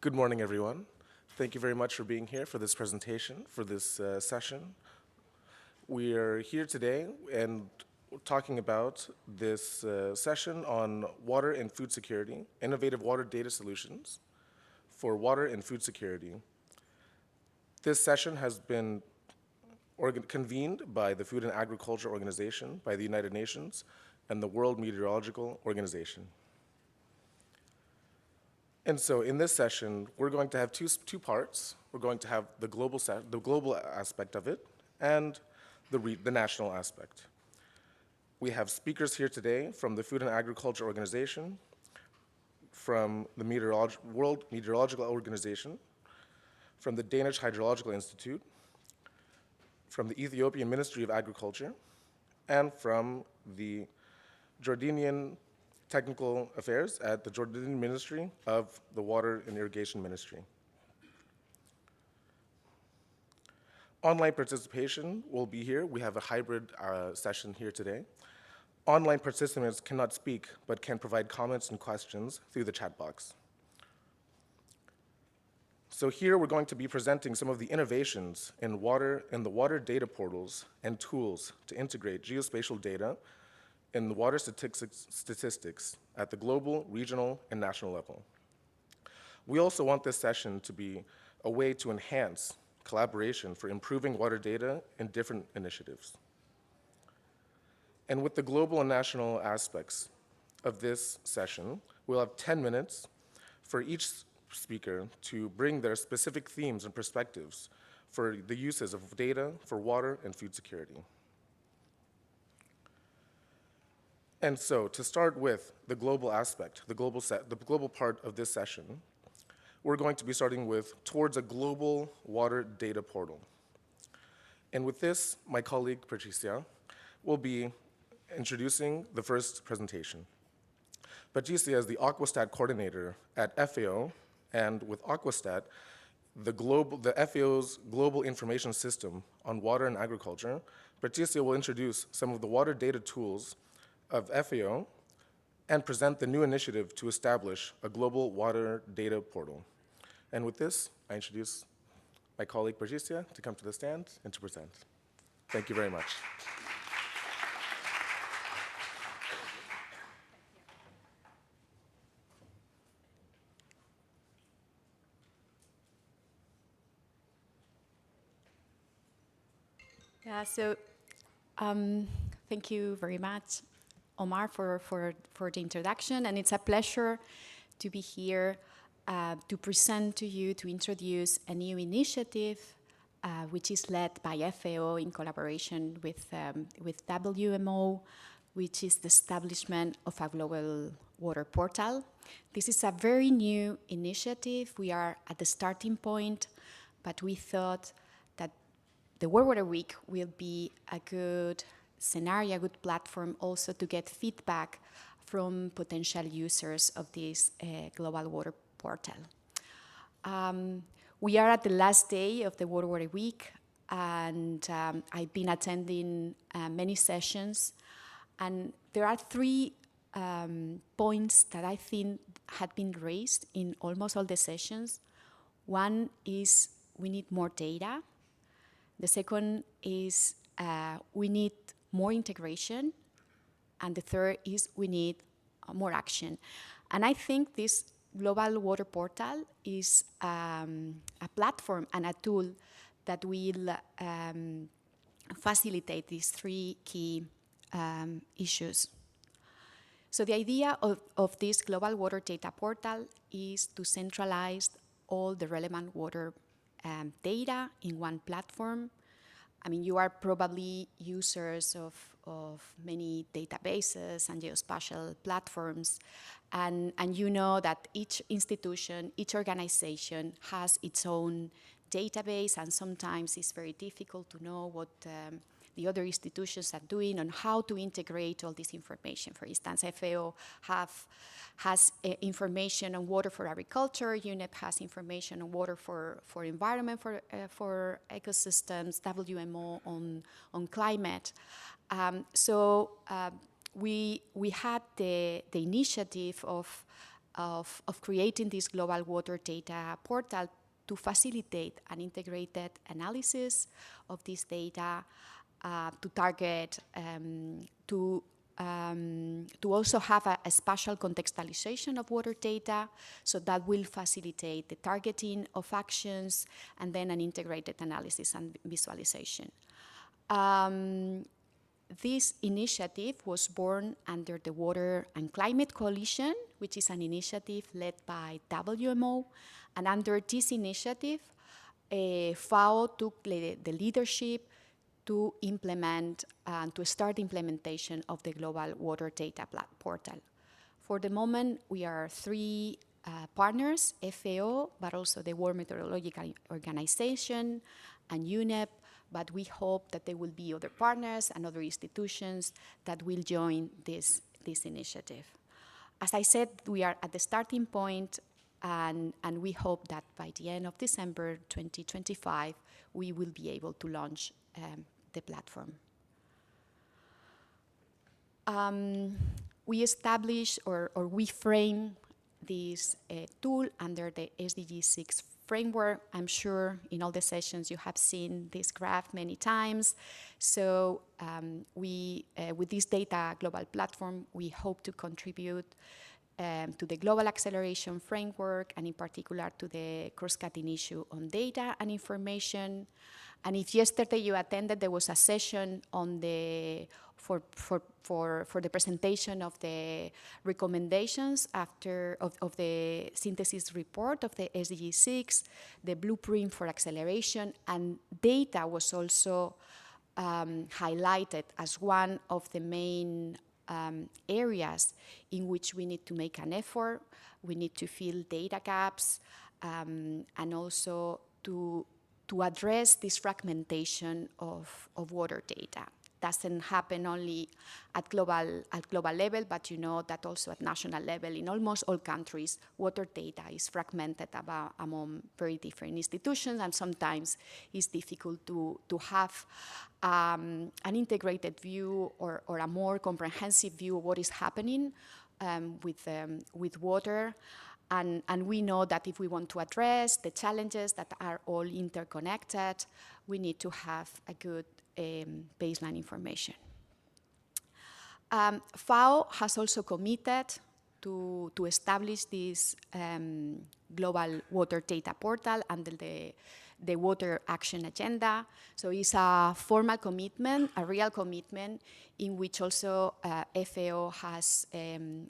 Good morning, everyone. Thank you very much for being here for this presentation, for this session. We are here today and talking about this session on water and food security, innovative water data solutions for water and food security. This session has been convened by the Food and Agriculture Organization, by the United Nations, and the World Meteorological Organization. And so in this session, we're going to have two parts. We're going to have the global aspect of it and the national aspect. We have speakers here today from the Food and Agriculture Organization, from the World Meteorological Organization, from the Danish Hydrological Institute, from the Ethiopian Ministry of Agriculture, and from the Jordanian Technical Affairs at the Jordanian Ministry of the Water and Irrigation Ministry. Online participation will be here. We have a hybrid session here today. Online participants cannot speak, but can provide comments and questions through the chat box. So here we're going to be presenting some of the innovations in the water data portals and tools to integrate geospatial data in the water statistics at the global, regional, and national level. We also want this session to be a way to enhance collaboration for improving water data in different initiatives. And with the global and national aspects of this session, we'll have 10 minutes for each speaker to bring their specific themes and perspectives for the uses of data for water and food security. And so, to start with the global aspect, the global part of this session, we're going to be starting with towards a global water data portal. And with this, my colleague Patricia will be introducing the first presentation. Patricia is the AQUASTAT coordinator at FAO, and with AQUASTAT, the FAO's global information system on water and agriculture, Patricia will introduce some of the water data tools of FAO and present the new initiative to establish a global water data portal. And with this, I introduce my colleague Patricia to come to the stand and to present. Thank you very much. Yeah, so thank you very much, Omar, for the introduction, and it's a pleasure to be here to present to you, to introduce a new initiative which is led by FAO in collaboration with WMO, which is the establishment of a global water portal. This is a very new initiative. We are at the starting point, but we thought that the World Water Week will be a good scenario, a good platform also to get feedback from potential users of this global water portal. We are at the last day of the World Water Week, and I've been attending many sessions, and there are three points that I think had been raised in almost all the sessions. One is we need more data. The second is we need more integration, and the third is we need more action. And I think this global water portal is a platform and a tool that will facilitate these three key issues. So the idea of this global water data portal is to centralize all the relevant water data in one platform. I mean, you are probably users of many databases and geospatial platforms, and you know that each institution, each organization has its own database, and sometimes it's very difficult to know what the other institutions are doing and how to integrate all this information. For instance, FAO has information on water for agriculture, UNEP has information on water for environment, for ecosystems, WMO on climate. So we had the initiative of of creating this global water data portal to facilitate an integrated analysis of this data, to target, to also have a spatial contextualization of water data, so that will facilitate the targeting of actions and then an integrated analysis and visualization. This initiative was born under the Water and Climate Coalition, which is an initiative led by WMO. And under this initiative, FAO took the leadership to implement and to start implementation of the Global Water Data Portal. For the moment, we are three partners, FAO, but also the World Meteorological Organization and UNEP, but we hope that there will be other partners and other institutions that will join this initiative. As I said, we are at the starting point, and we hope that by the end of December 2025, we will be able to launch the platform. We establish or we frame this tool under the SDG 6 framework. I'm sure in all the sessions you have seen this graph many times. So with this data global platform, we hope to contribute to the global acceleration framework, and in particular to the cross-cutting issue on data and information. And if yesterday you attended, there was a session on for the presentation of the recommendations of the synthesis report of the SDG 6, the blueprint for acceleration, and data was also highlighted as one of the main areas in which we need to make an effort. We need to fill data gaps, and also to address this fragmentation of water data. Doesn't happen only at global level, but you know that also at national level, in almost all countries, water data is fragmented among very different institutions, and sometimes it's difficult to have an integrated view or a more comprehensive view of what is happening with water. And we know that if we want to address the challenges that are all interconnected, we need to have a good baseline information. FAO has also committed to establish this global water data portal under the Water Action Agenda. So it's a formal commitment, a real commitment, in which also FAO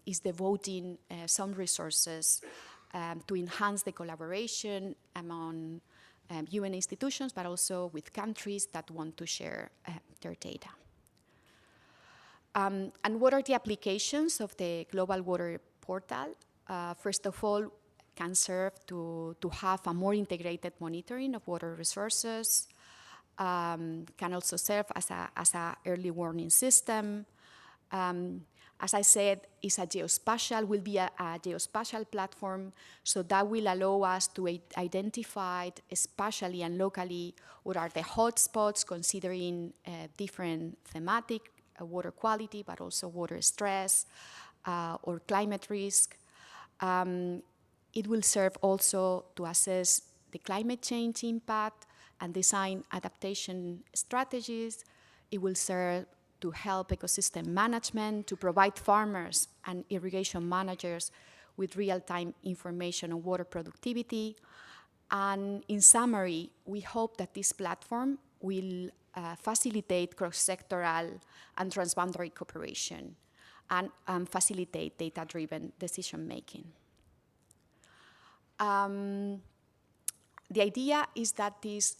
is devoting some resources to enhance the collaboration among UN institutions, but also with countries that want to share their data. And what are the applications of the Global Water Portal? First of all, can serve to have a more integrated monitoring of water resources, can also serve as a early warning system. As I said, will be a geospatial platform, so that will allow us to identify spatially and locally what are the hotspots, considering different thematic, water quality, but also water stress or climate risk. It will serve also to assess the climate change impact and design adaptation strategies. It will serve to help ecosystem management, to provide farmers and irrigation managers with real-time information on water productivity. And in summary, we hope that this platform will facilitate cross-sectoral and transboundary cooperation and facilitate data-driven decision-making. The idea is that this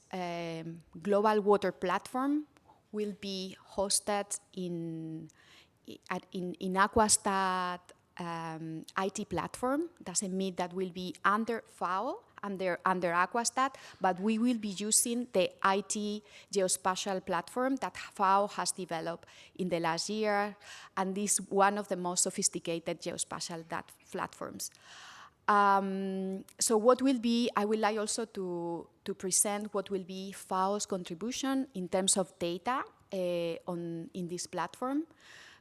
global water platform will be hosted in AQUASTAT IT platform. Doesn't mean that will be under FAO, under AQUASTAT, but we will be using the IT geospatial platform that FAO has developed in the last year, and this is one of the most sophisticated geospatial platforms. So what will be, I would like also to present what will be FAO's contribution in terms of data in this platform.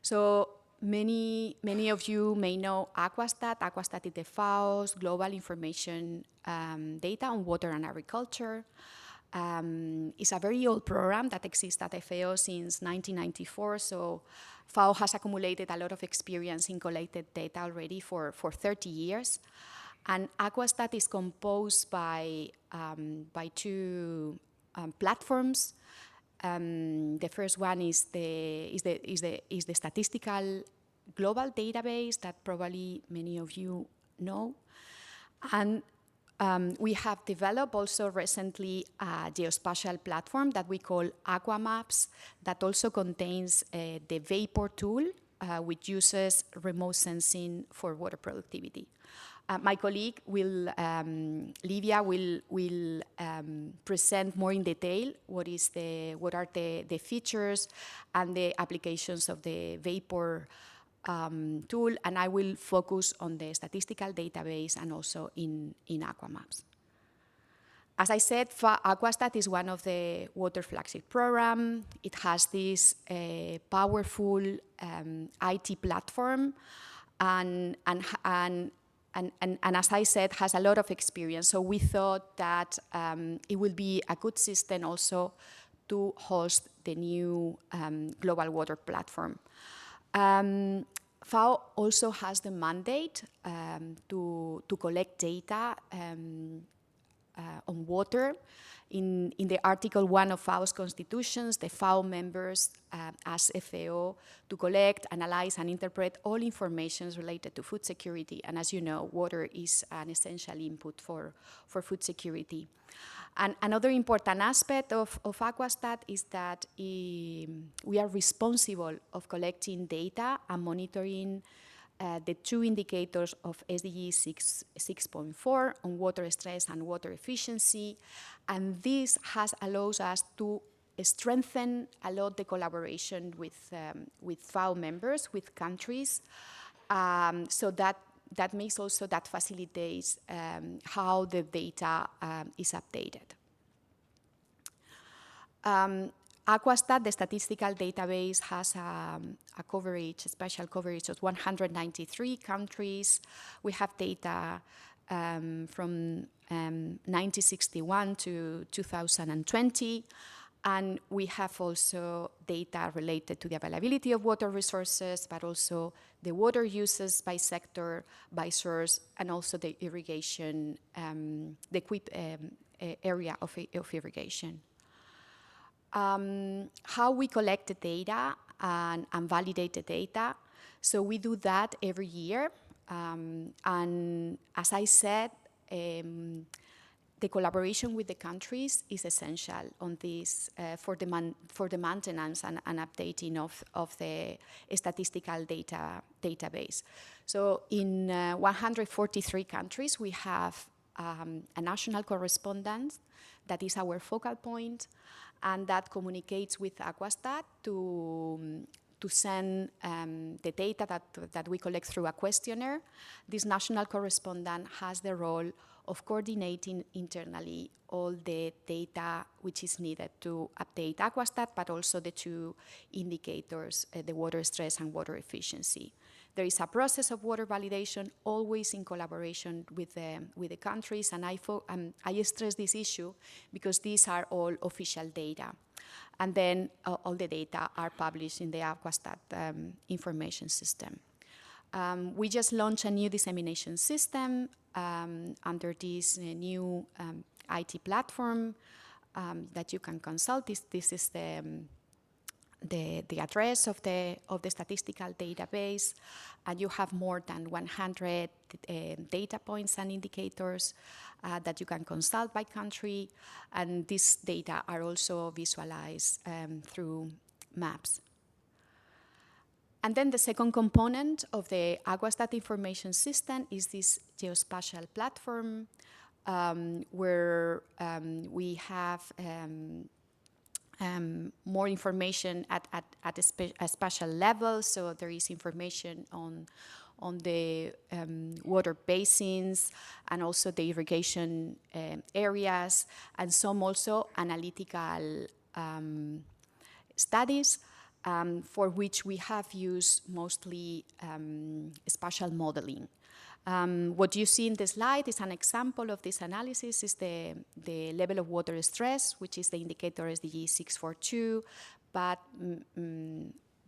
So many of you may know AQUASTAT. AQUASTAT is the FAO's global information data on water and agriculture. It's a very old program that exists at FAO since 1994, so FAO has accumulated a lot of experience in collected data already for 30 years. And AQUASTAT is composed by two platforms. The first one is the statistical global database that probably many of you know. And we have developed also recently a geospatial platform that we call AquaMaps that also contains the WaPOR tool, which uses remote sensing for water productivity. My colleague Livia will present more in detail what are the features and the applications of the WaPOR tool, and I will focus on the statistical database and also in AquaMaps. As I said, AQUASTAT is one of the water flagship program. It has this powerful IT platform and as I said, has a lot of experience. So we thought that it would be a good system also to host the new global water platform. FAO also has the mandate to collect data on water. In the Article 1 of FAO's constitutions, the FAO members ask FAO to collect, analyze, and interpret all information related to food security. And as you know, water is an essential input for food security. And another important aspect of AQUASTAT is that we are responsible of collecting data and monitoring the two indicators of SDG 6.4 on water stress and water efficiency. And this allows us to strengthen a lot the collaboration with FAO members, with countries, so that makes also, that facilitates how the data is updated. AQUASTAT, the statistical database, has a special coverage of 193 countries. We have data from 1961 to 2020. And we have also data related to the availability of water resources, but also the water uses by sector, by source, and also the irrigation, area of irrigation. How we collect the data and validate the data. So we do that every year. And as I said, the collaboration with the countries is essential on this for the maintenance and updating of the statistical database. So in 143 countries, we have a national correspondent that is our focal point, and that communicates with AQUASTAT to send the data that we collect through a questionnaire. This national correspondent has the role of coordinating internally all the data which is needed to update AQUASTAT, but also the two indicators, the water stress and water efficiency. There is a process of water validation, always in collaboration with the countries, and I stress this issue because these are all official data. And then all the data are published in the AQUASTAT information system. We just launched a new dissemination system under this new IT platform that you can consult. This is the address of the statistical database, and you have more than 100 data points and indicators that you can consult by country, and these data are also visualized through maps. And then the second component of the AQUASTAT information system is this geospatial platform where we have more information at a spatial level. So there is information on the water basins and also the irrigation areas, and some also analytical studies. for which we have used mostly spatial modeling. What you see in the slide is an example of this analysis, is the level of water stress, which is the indicator SDG 642, but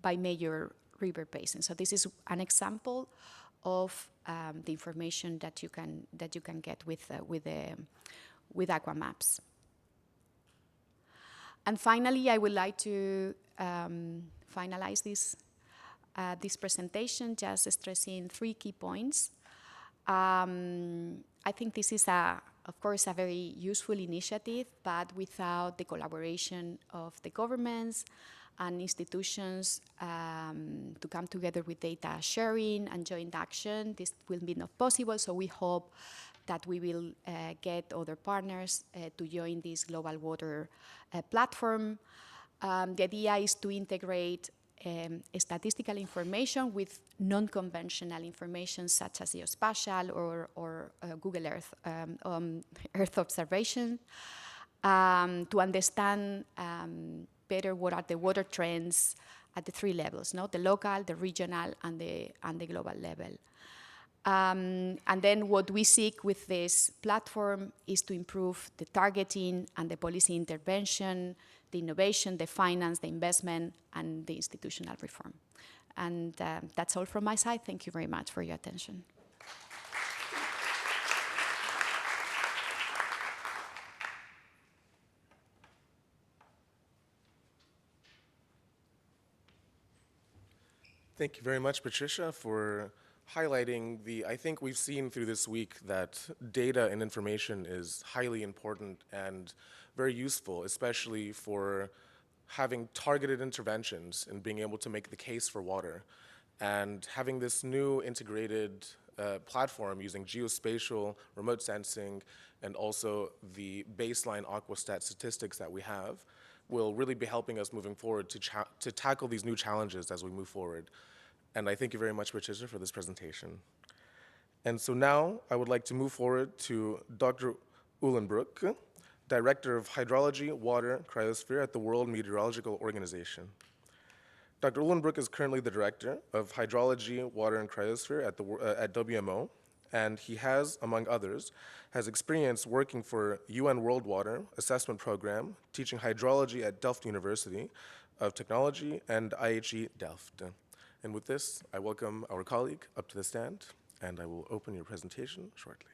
by major river basin. So this is an example of the information that you can get with AquaMaps. And finally, I would like to finalize this presentation just stressing 3 key points. I think this is, of course, a very useful initiative, but without the collaboration of the governments and institutions to come together with data sharing and joint action, this will be not possible. So we hope that we will get other partners to join this global water platform. The idea is to integrate statistical information with non-conventional information such as geospatial or Google Earth, Earth observation, to understand better what are the water trends at the 3 levels, no? The local, the regional, and the global level. And then what we seek with this platform is to improve the targeting and the policy intervention, the innovation, the finance, the investment, and the institutional reform. And that's all from my side. Thank you very much for your attention. Thank you very much, Patricia, for highlighting I think we've seen through this week that data and information is highly important and very useful, especially for having targeted interventions and being able to make the case for water. And having this new integrated platform using geospatial, remote sensing, and also the baseline AQUASTAT statistics that we have will really be helping us moving forward to tackle these new challenges as we move forward. And I thank you very much, Patricia, for this presentation. And so now I would like to move forward to Dr. Uhlenbrook, Director of Hydrology, Water, Cryosphere at the World Meteorological Organization. Dr. Uhlenbrook is currently the Director of Hydrology, Water, and Cryosphere at WMO, and he has, among others, has experience working for UN World Water Assessment Program, teaching hydrology at Delft University of Technology and IHE Delft. And with this, I welcome our colleague up to the stand, and I will open your presentation shortly.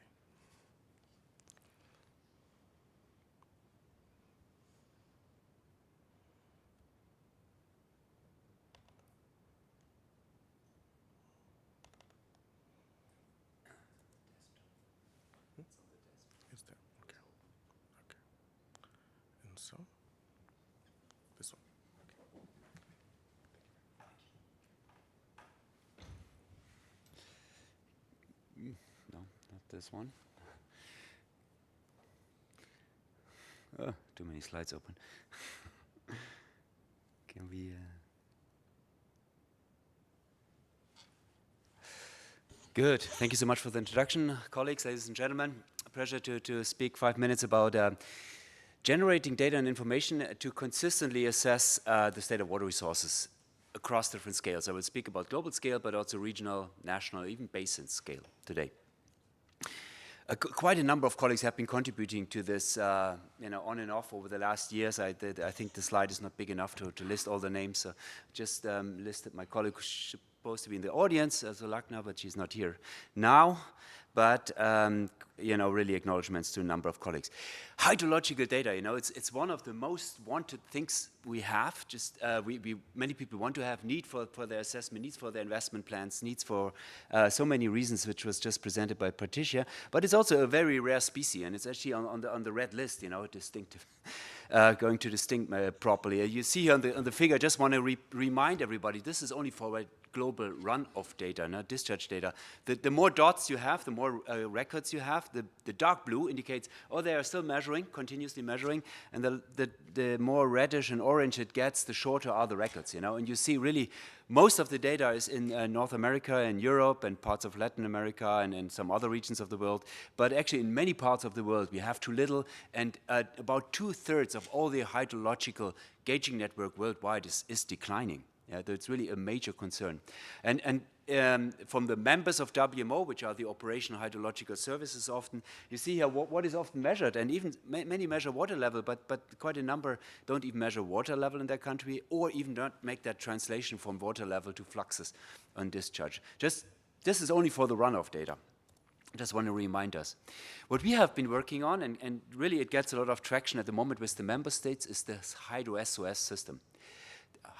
Is there? Okay. Okay. And so, this one. No, not this one. Too many slides open. Can we... Good. Thank you so much for the introduction, colleagues, ladies and gentlemen. A pleasure to speak 5 minutes about generating data and information to consistently assess the state of water resources across different scales. I will speak about global scale, but also regional, national, even basin scale today. Quite a number of colleagues have been contributing to this, on and off over the last years. I think the slide is not big enough to list all the names, so just listed my colleague who's supposed to be in the audience, Zolakna, but she's not here now. But really acknowledgements to a number of colleagues. Hydrological data, it's one of the most wanted things we have. Just many people want to have need for their assessment, needs for their investment plans, needs for so many reasons, which was just presented by Patricia. But it's also a very rare species, and it's actually on the red list, distinctive. Going to distinct properly. You see here on the figure, I just want to remind everybody, this is only for global runoff data, not discharge data. The more dots you have, the more records you have. The dark blue indicates, they are still measuring, continuously measuring, and the more reddish and orange it gets, the shorter are the records, And you see really most of the data is in North America and Europe and parts of Latin America and some other regions of the world. But actually in many parts of the world, we have too little, and about 2/3 of all the hydrological gauging network worldwide is declining. Yeah, that's really a major concern. And from the members of WMO, which are the operational hydrological services often, you see here what is often measured, and even many measure water level, but quite a number don't even measure water level in their country, or even don't make that translation from water level to fluxes on discharge. This is only for the runoff data. I just want to remind us. What we have been working on, and really it gets a lot of traction at the moment with the member states, is this HydroSOS system.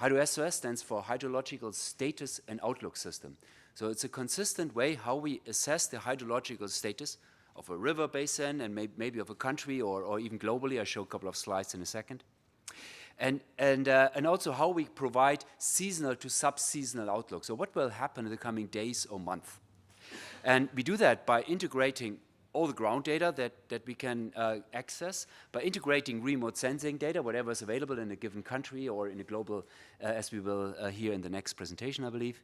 HydroSOS stands for Hydrological Status and Outlook System. So it's a consistent way how we assess the hydrological status of a river basin and maybe of a country or even globally. I'll show a couple of slides in a second. And also how we provide seasonal to sub-seasonal outlook. So what will happen in the coming days or month? And we do that by integrating all the ground data that we can access, by integrating remote sensing data, whatever is available in a given country or in a global, as we will hear in the next presentation, I believe,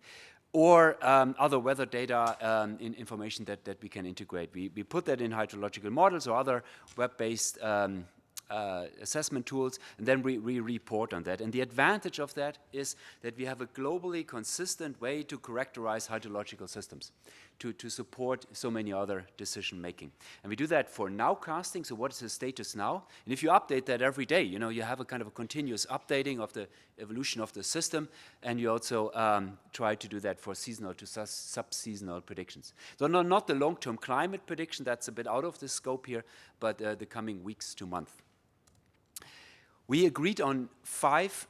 or other weather data information that we can integrate. We put that in hydrological models or other web-based assessment tools, and then we report on that. And the advantage of that is that we have a globally consistent way to characterize hydrological systems, to support so many other decision making. And we do that for nowcasting, so what is the status now? And if you update that every day, you know, you have a kind of a continuous updating of the evolution of the system, and you also try to do that for seasonal to sub-seasonal predictions. So not the long-term climate prediction, that's a bit out of the scope here, but the coming weeks to months. We agreed on 5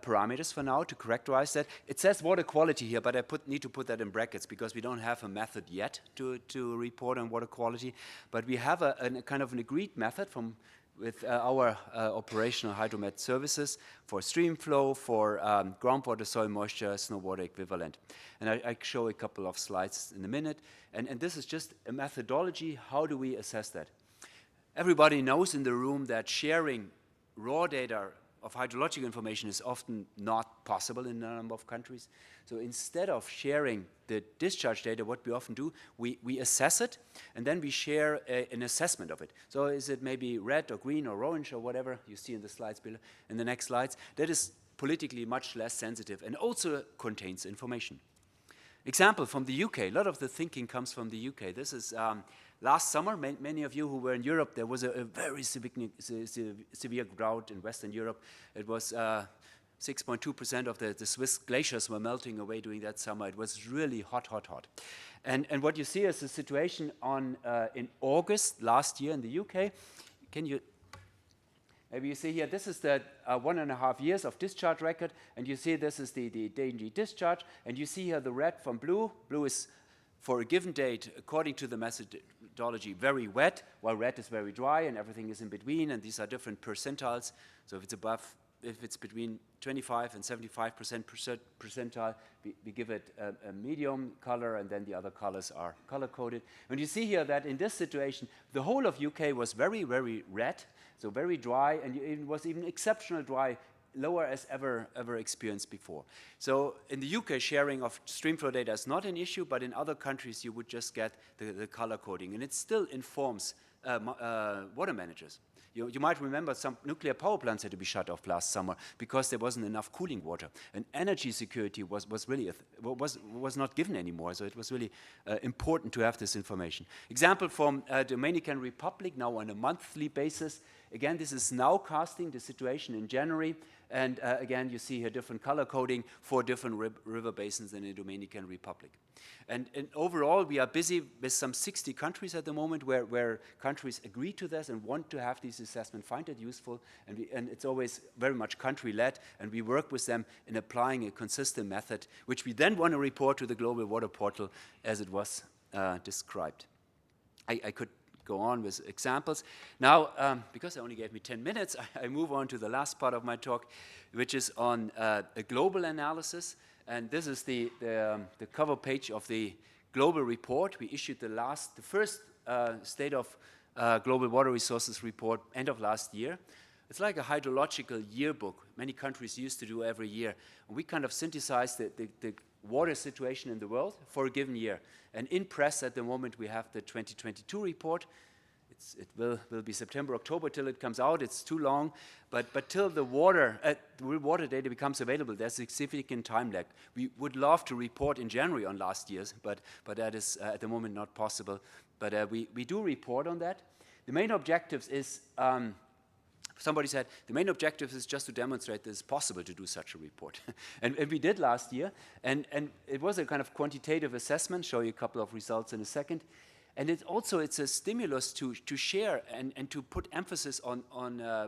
parameters for now to characterize that. It says water quality here, but I need to put that in brackets because we don't have a method yet to report on water quality. But we have a kind of an agreed method with our operational hydromet services for stream flow, for groundwater, soil moisture, snow water equivalent. And I show a couple of slides in a minute. And this is just a methodology. How do we assess that? Everybody knows in the room that sharing raw data of hydrological information is often not possible in a number of countries. So instead of sharing the discharge data, what we often do, we assess it, and then we share an assessment of it. So is it maybe red or green or orange or whatever you see in the slides below, in the next slides. That is politically much less sensitive and also contains information. Example from the UK. A lot of the thinking comes from the UK. This is last summer, many of you who were in Europe, there was a very severe drought in Western Europe. It was 6.2% of the Swiss glaciers were melting away during that summer. It was really hot, hot, hot. And what you see is the situation in August last year in the UK. Maybe you see here, this is the 1.5 years of discharge record, and you see this is the DNG discharge, and you see here the red from blue. Blue is for a given date, according to the methodology, very wet, while red is very dry, and everything is in between, and these are different percentiles. So if it's between 25 and 75% percentile, we give it a medium color, and then the other colors are color-coded. And you see here that in this situation, the whole of UK was very, very red, so very dry, and it was even exceptional dry, lower as ever experienced before. So in the UK, sharing of streamflow data is not an issue, but in other countries, you would just get the color coding, and it still informs water managers. You might remember some nuclear power plants had to be shut off last summer because there wasn't enough cooling water, and energy security was really was not given anymore. So it was really important to have this information. Example from Dominican Republic, now on a monthly basis. Again, this is now casting the situation in January, and again, you see here different color coding for different river basins in the Dominican Republic. And overall, we are busy with some 60 countries at the moment where countries agree to this and want to have this assessment, find it useful, and it's always very much country-led, and we work with them in applying a consistent method, which we then want to report to the Global Water Portal as it was described. I could go on with examples. Now, because I only gave me 10 minutes, I move on to the last part of my talk, which is on a global analysis. And this is the cover page of the global report. We issued the first State of Global Water Resources report end of last year. It's like a hydrological yearbook many countries used to do every year. And we kind of synthesized the water situation in the world for a given year. And in press at the moment, we have the 2022 report. it will be September, October till it comes out. It's too long, but till the water data becomes available, there's a significant time lag. We would love to report in January on last year's, but that is at the moment not possible. But we do report on that. The main objectives is, somebody said, the main objective is just to demonstrate that it's possible to do such a report. and we did last year, and it was a kind of quantitative assessment, show you a couple of results in a second. And it's a stimulus to share and to put emphasis on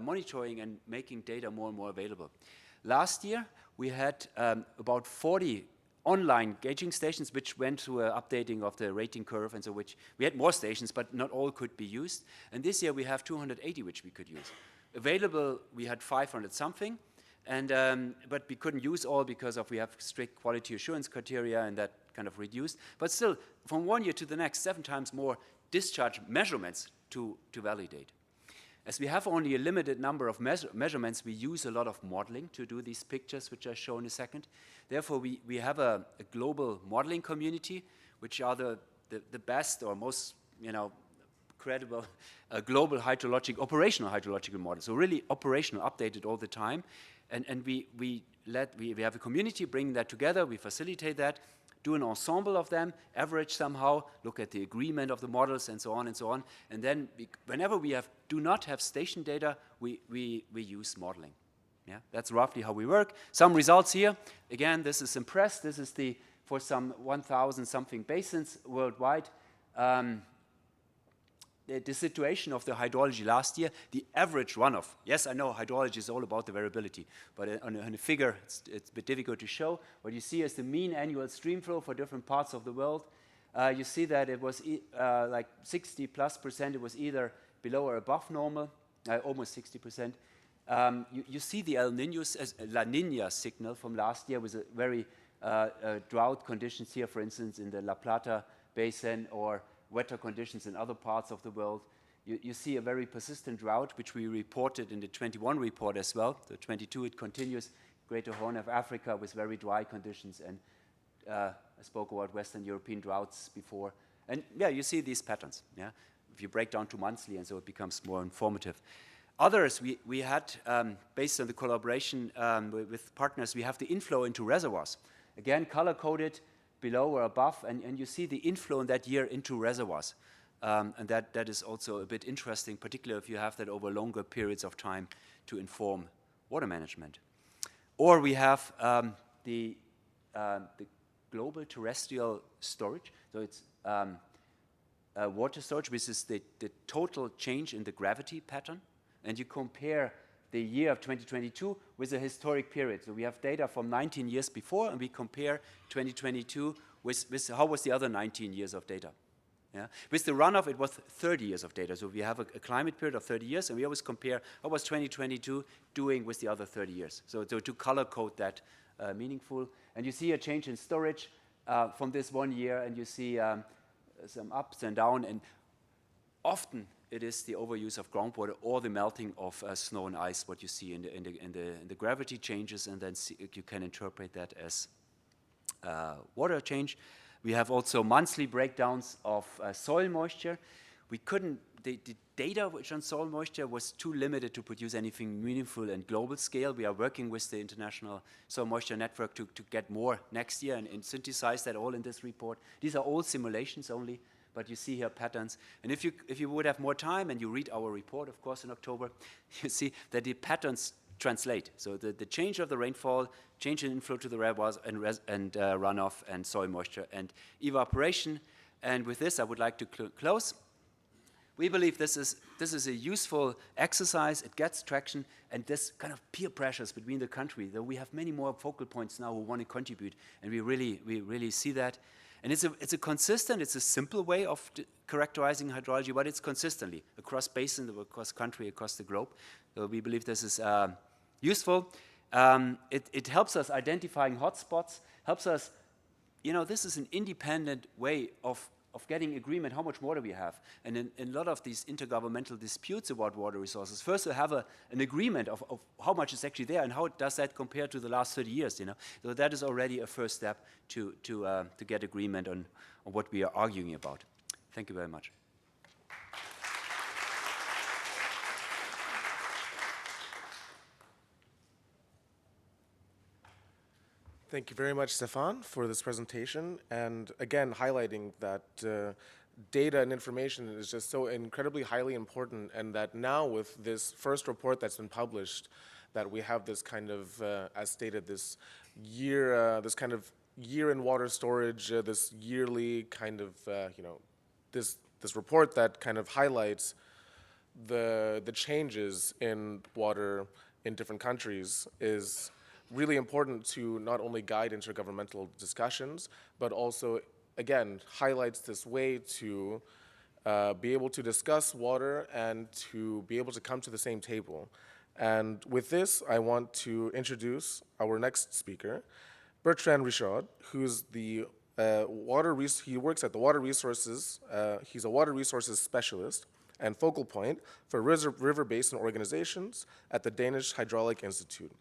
monitoring and making data more and more available. Last year, we had about 40 online gauging stations which went through an updating of the rating curve, and so we had more stations, but not all could be used. And this year we have 280 which we could use. Available, we had 500 something, and but we couldn't use all because we have strict quality assurance criteria, and that kind of reduced. But still, from one year to the next, 7 times more discharge measurements to validate. As we have only a limited number of measurements, we use a lot of modeling to do these pictures, which I'll show in a second. Therefore, we have a global modeling community, which are the best or most, credible global operational hydrological models. So really operational, updated all the time. And we have a community bringing that together, we facilitate that, do an ensemble of them, average somehow, look at the agreement of the models, and so on and so on. And then whenever we do not have station data, we use modeling. Yeah, that's roughly how we work. Some results here. Again, this is impressed. This is for some 1,000 something basins worldwide. The situation of the hydrology last year, the average runoff. Yes, I know hydrology is all about the variability, but on a figure, it's a bit difficult to show. What you see is the mean annual stream flow for different parts of the world. You see that it was like 60+%. It was either below or above normal, almost 60%. You see the La Nina signal from last year with a very drought conditions here, for instance, in the La Plata Basin, or wetter conditions in other parts of the world. You see a very persistent drought, which we reported in the 21 report as well. The 22, it continues. Greater Horn of Africa with very dry conditions, and I spoke about Western European droughts before. And yeah, you see these patterns. Yeah, if you break down to monthly, and so it becomes more informative. Others, we had, based on the collaboration with partners, we have the inflow into reservoirs. Again, color-coded, below or above, and you see the inflow in that year into reservoirs. And that is also a bit interesting, particularly if you have that over longer periods of time to inform water management. Or we have the global terrestrial storage. So it's water storage, which is the total change in the gravity pattern. And you compare the year of 2022 with a historic period. So we have data from 19 years before, and we compare 2022 with how was the other 19 years of data. Yeah? With the runoff, it was 30 years of data. So we have a climate period of 30 years, and we always compare how was 2022 doing with the other 30 years. So to color code that meaningful. And you see a change in storage from this 1 year, and you see some ups and downs, and often it is the overuse of groundwater or the melting of snow and ice, what you see in the gravity changes, and then you can interpret that as water change. We have also monthly breakdowns of soil moisture. We couldn't, the data which on soil moisture was too limited to produce anything meaningful and global scale. We are working with the International Soil Moisture Network to get more next year and synthesize that all in this report. These are all simulations only, but you see here patterns. And if you would have more time and you read our report, of course, in October, you see that the patterns translate. So the change of the rainfall, change in inflow to the reservoirs and runoff and soil moisture and evaporation. And with this, I would like to close. We believe this is a useful exercise. It gets traction, and this kind of peer pressures between the country. Though we have many more focal points now who want to contribute, and we really see that. And it's a consistent, it's a simple way of characterizing hydrology, but it's consistently across basins, across country, across the globe. So we believe this is useful. It helps us identifying hotspots, helps us, this is an independent way of getting agreement how much water we have. And in a lot of these intergovernmental disputes about water resources, first we have an agreement of how much is actually there and how does that compare to the last 30 years, So that is already a first step to get agreement on what we are arguing about. Thank you very much. Thank you very much, Stefan, for this presentation, and again, highlighting that data and information is just so incredibly highly important, and that now with this first report that's been published, that we have this kind of, as stated, this kind of year in water storage, this yearly kind of, this report that kind of highlights the changes in water in different countries is really important to not only guide intergovernmental discussions, but also, again, highlights this way to be able to discuss water and to be able to come to the same table. And with this, I want to introduce our next speaker, Bertrand Richard, who's the he works at the water resources, he's a water resources specialist and focal point for river basin organizations at the Danish Hydraulic Institute.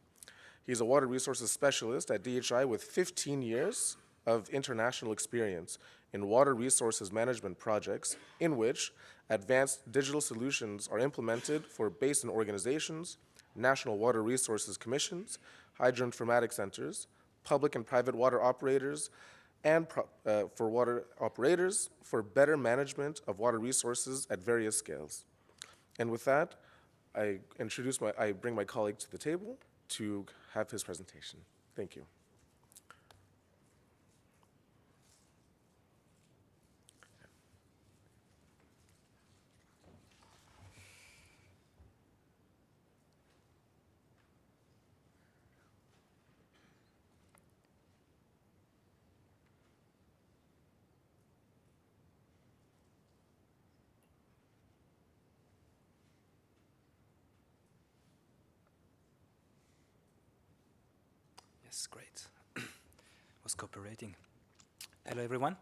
He's a water resources specialist at DHI with 15 years of international experience in water resources management projects in which advanced digital solutions are implemented for basin organizations, national water resources commissions, hydroinformatics centers, public and private water operators, and for water operators for better management of water resources at various scales. And with that, I bring my colleague to the table to have his presentation. Thank you. Yes, great. Was cooperating. Hello, everyone.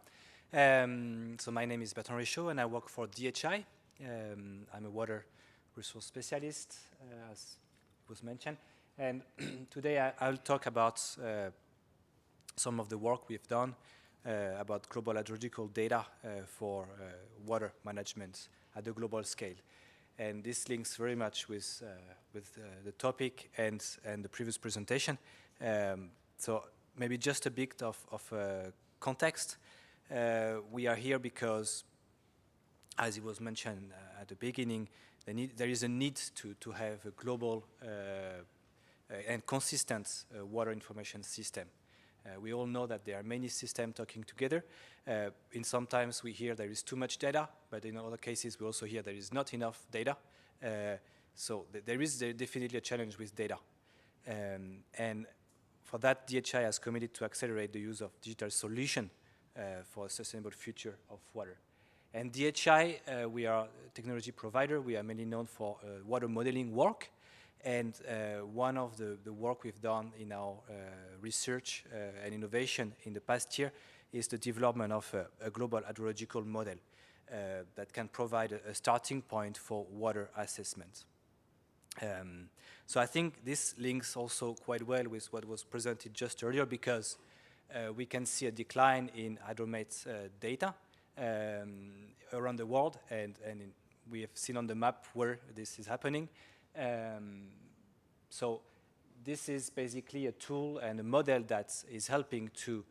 So my name is Bertrand Richaud, and I work for DHI. I'm a water resource specialist, as was mentioned. And today I'll talk about some of the work we've done about global hydrological data for water management at the global scale. And this links very much with the topic and the previous presentation. So maybe just a bit of context. We are here because, as it was mentioned at the beginning, there is a need to have a global and consistent water information system. We all know that there are many systems talking together. In sometimes we hear there is too much data, but in other cases we also hear there is not enough data. So there is definitely a challenge with data. And for that, DHI has committed to accelerate the use of digital solution for a sustainable future of water. And DHI, we are a technology provider. We are mainly known for water modeling work. And one of the work we've done in our research and innovation in the past year is the development of a global hydrological model that can provide a starting point for water assessment. So I think this links also quite well with what was presented just earlier, because we can see a decline in hydromet data around the world, and we have seen on the map where this is happening. So this is basically a tool and a model that is helping to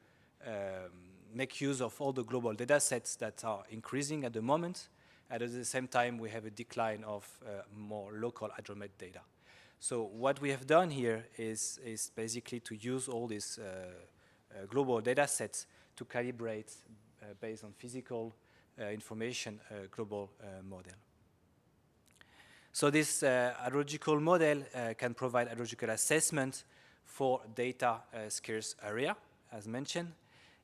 make use of all the global data sets that are increasing at the moment. And at the same time, we have a decline of more local hydromet data. So what we have done here is basically to use all these global data sets to calibrate based on physical information global model. So this hydrological model can provide hydrological assessment for data scarce area, as mentioned.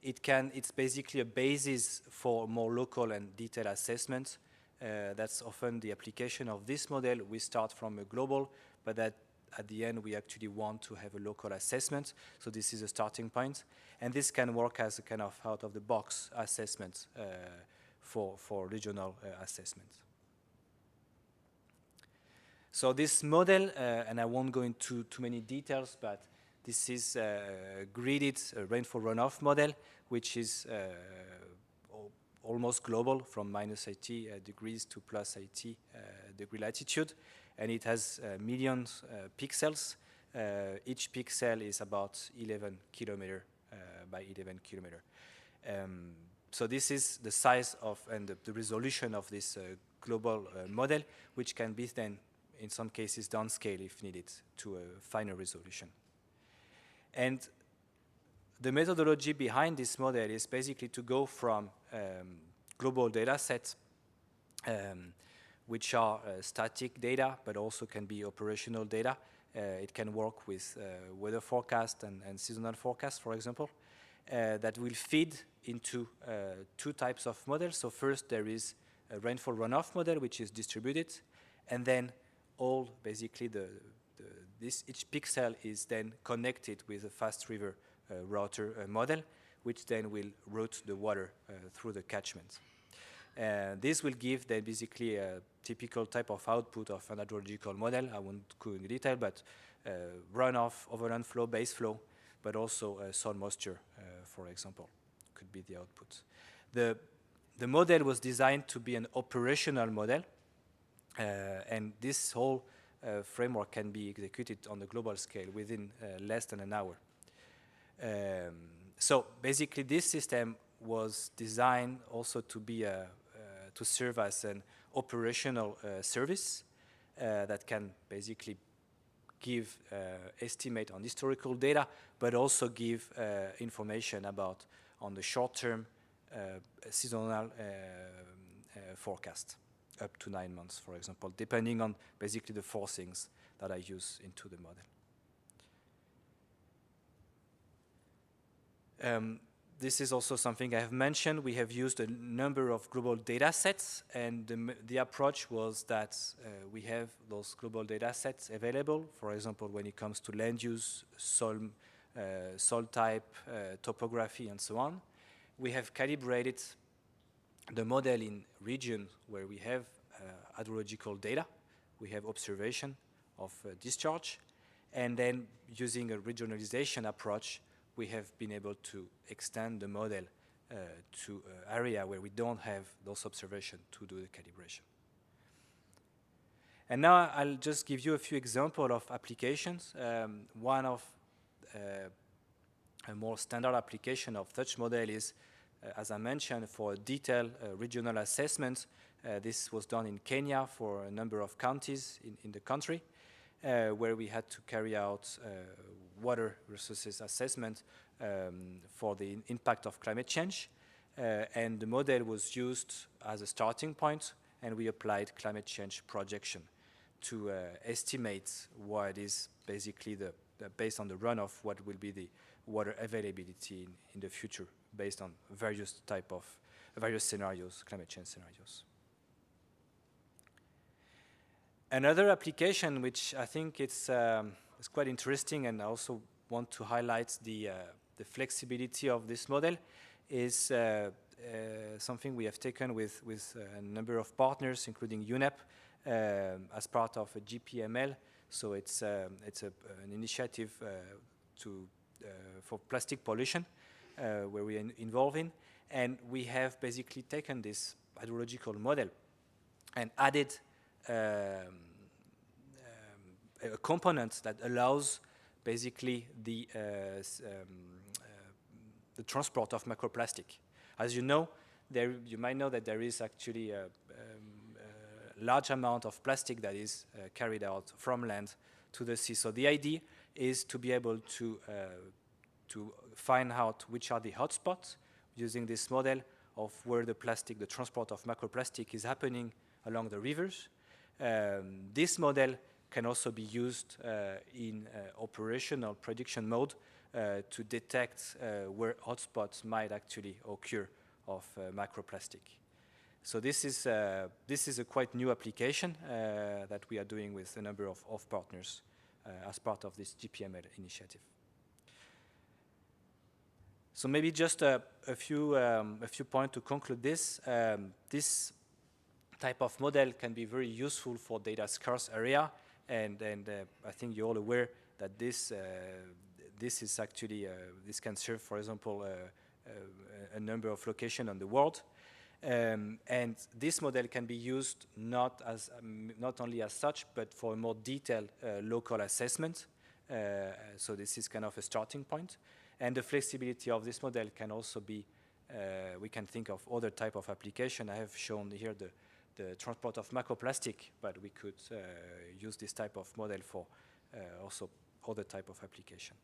It's basically a basis for more local and detailed assessment. That's often the application of this model. We start from a global, but at the end we actually want to have a local assessment. So this is a starting point. And this can work as a kind of out-of-the-box assessment for regional assessment. So this model, and I won't go into too many details, but this is a gridded rainfall runoff model, which is almost global from minus 80 degrees to plus 80 degree latitude. And it has millions pixels Each pixel is about 11 kilometer by 11 kilometer. So this is the size of and the resolution of this global model, which can be then, in some cases, downscale if needed to a finer resolution. And the methodology behind this model is basically to go from global data sets, which are static data, but also can be operational data. It can work with weather forecast and seasonal forecast, for example, that will feed into two types of models. So first, there is a rainfall runoff model, which is distributed, and then all basically each pixel is then connected with a fast river router model, which then will route the water through the catchment. This will give then basically a typical type of output of an hydrological model. I won't go into detail, but runoff, overland flow, base flow, but also soil moisture, for example, could be the output. The model was designed to be an operational model, and this whole framework can be executed on the global scale within less than an hour. So basically, this system was designed also to be to serve as an operational service that can basically give estimate on historical data, but also give information about on the short-term seasonal forecast up to 9 months, for example, depending on basically the four things that I use into the model. This is also something I have mentioned. We have used a number of global data sets, and the approach was that we have those global data sets available, for example, when it comes to land use, soil type, topography, and so on. We have calibrated the model in regions where we have hydrological data. We have observation of discharge, and then using a regionalization approach, we have been able to extend the model to an area where we don't have those observations to do the calibration. And now I'll just give you a few examples of applications. One of a more standard application of such model is, as I mentioned, for detailed regional assessment. This was done in Kenya for a number of counties in the country, where we had to carry out water resources assessment for the impact of climate change. And the model was used as a starting point, and we applied climate change projection to estimate what is basically based on the runoff, what will be the water availability in the future based on various scenarios, climate change scenarios. Another application which I think is quite interesting, and I also want to highlight the flexibility of this model, is something we have taken with a number of partners, including UNEP, as part of a GPML. So it's an initiative for plastic pollution, where we are involved in, and we have basically taken this hydrological model and added a component that allows basically the transport of microplastic. As you know, you might know that there is actually a large amount of plastic that is carried out from land to the sea. So the idea is to be able to find out which are the hotspots using this model of where the transport of microplastic is happening along the rivers. This model can also be used in operational prediction mode to detect where hotspots might actually occur of microplastic. So this is a quite new application that we are doing with a number of partners as part of this GPML initiative. So maybe just a few points to conclude this. This type of model can be very useful for data scarce area, and I think you're all aware that this is actually this can serve, for example, a number of locations on the world. And this model can be used not only as such, but for a more detailed local assessment So this is kind of a starting point. And the flexibility of this model can also be, we can think of other type of application. I have shown here the transport of macroplastic, but we could use this type of model for also other type of application.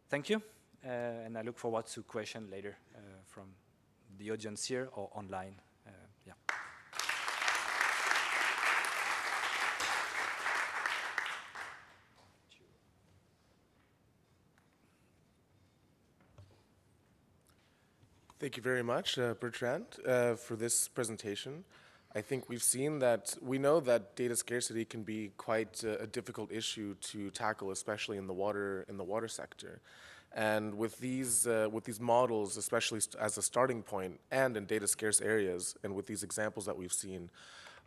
Thank you, and I look forward to question later from the audience here or online. Yeah. Thank you very much, Bertrand, for this presentation. I think we know that data scarcity can be quite a difficult issue to tackle, especially in the water sector. And with these models, especially as a starting point and in data scarce areas, and with these examples that we've seen,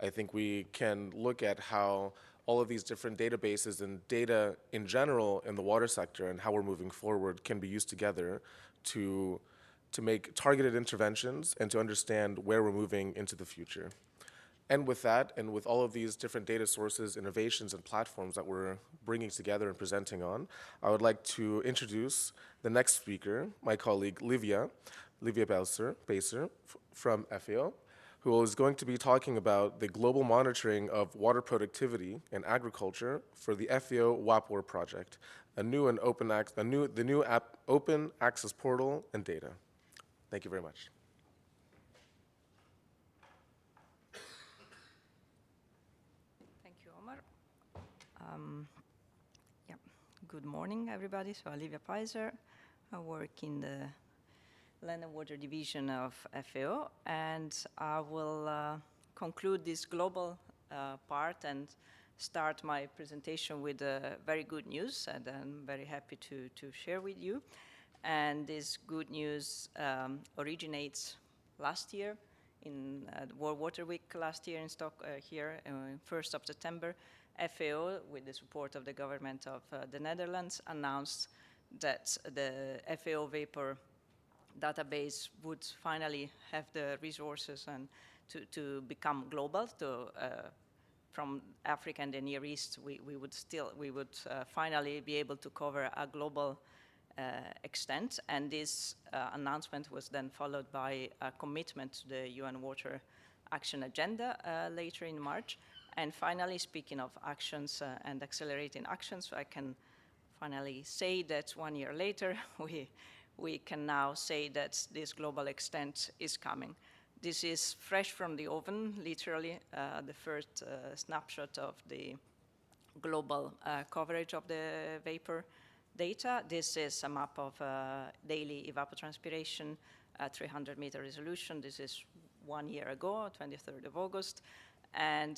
I think we can look at how all of these different databases and data in general in the water sector and how we're moving forward can be used together to make targeted interventions and to understand where we're moving into the future. And with that, and with all of these different data sources, innovations, and platforms that we're bringing together and presenting on, I would like to introduce the next speaker, my colleague Livia Pacer from FAO, who is going to be talking about the global monitoring of water productivity in agriculture for the FAO WaPOR project, the new open access portal and data. Thank you very much. Thank you, Omar. Good morning, everybody. So, Olivia Pizer. I work in the Land and Water Division of FAO, and I will conclude this global part and start my presentation with very good news that I'm very happy to share with you. And this good news originates last year in the World Water Week last year in here, 1st of September. FAO, with the support of the government of the Netherlands, announced that the FAO WaPOR database would finally have the resources and to become global. From Africa and the Near East, we would finally be able to cover a global extent, and this announcement was then followed by a commitment to the UN Water Action Agenda later in March. And finally, speaking of actions and accelerating actions, I can finally say that 1 year later, we can now say that this global extent is coming. This is fresh from the oven, literally, the first snapshot of the global coverage of the vapor data. This is a map of daily evapotranspiration at 300-meter resolution. This is 1 year ago, 23rd of August. And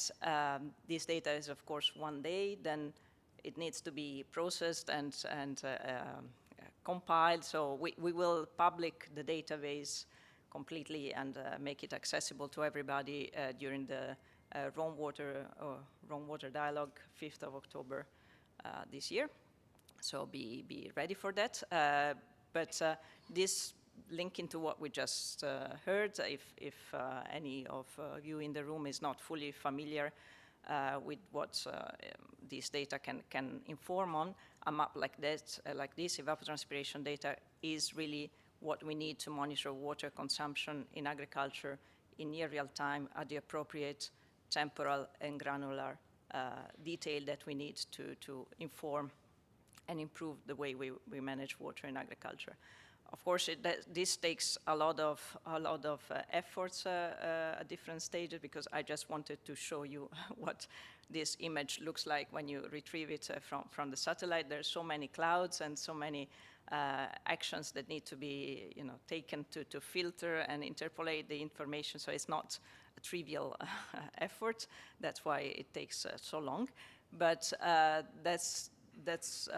this data is, of course, 1 day. Then it needs to be processed and compiled. So we will public the database completely and make it accessible to everybody during the Rainwater Dialogue, 5th of October this year. So be ready for that. But this linking to what we just heard, if any of you in the room is not fully familiar with what these data can inform on, a map like this evapotranspiration data is really what we need to monitor water consumption in agriculture in near real time at the appropriate temporal and granular detail that we need to inform and improve the way we manage water in agriculture. Of course, this takes a lot of efforts at different stages, because I just wanted to show you what this image looks like when you retrieve it from the satellite. There's so many clouds and so many actions that need to be taken to filter and interpolate the information. So it's not a trivial effort. That's why it takes so long. But that's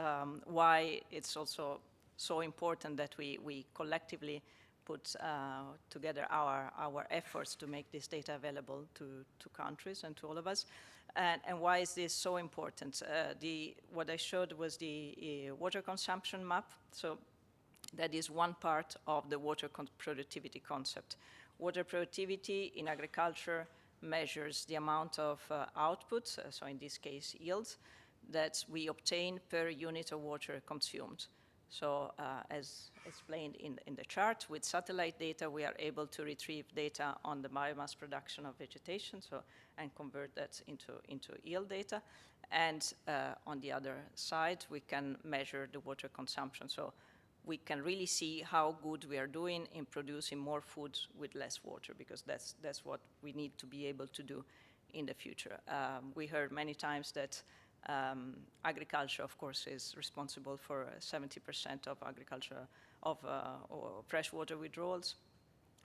why it's also so important that we collectively put together our efforts to make this data available to countries and to all of us. And why is this so important? What I showed was the water consumption map. So that is one part of the water productivity concept. Water productivity in agriculture measures the amount of output, so in this case yields, that we obtain per unit of water consumed. So as explained in the chart, with satellite data, we are able to retrieve data on the biomass production of vegetation, and convert that into yield data. And on the other side, we can measure the water consumption. So we can really see how good we are doing in producing more food with less water, because that's what we need to be able to do in the future. We heard many times that agriculture, of course, is responsible for 70% of agriculture or freshwater withdrawals.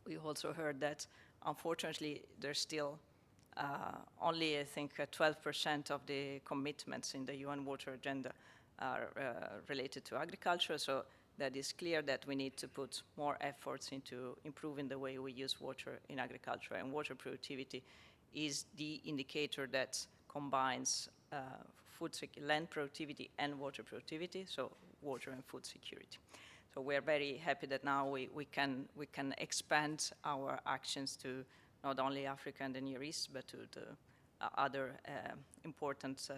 We also heard that, unfortunately, there's still only, I think, 12% of the commitments in the UN Water Agenda are related to agriculture. So that is clear that we need to put more efforts into improving the way we use water in agriculture. And water productivity is the indicator that combines land productivity and water productivity, so water and food security. So we're very happy that now we can expand our actions to not only Africa and the Near East, but to the other important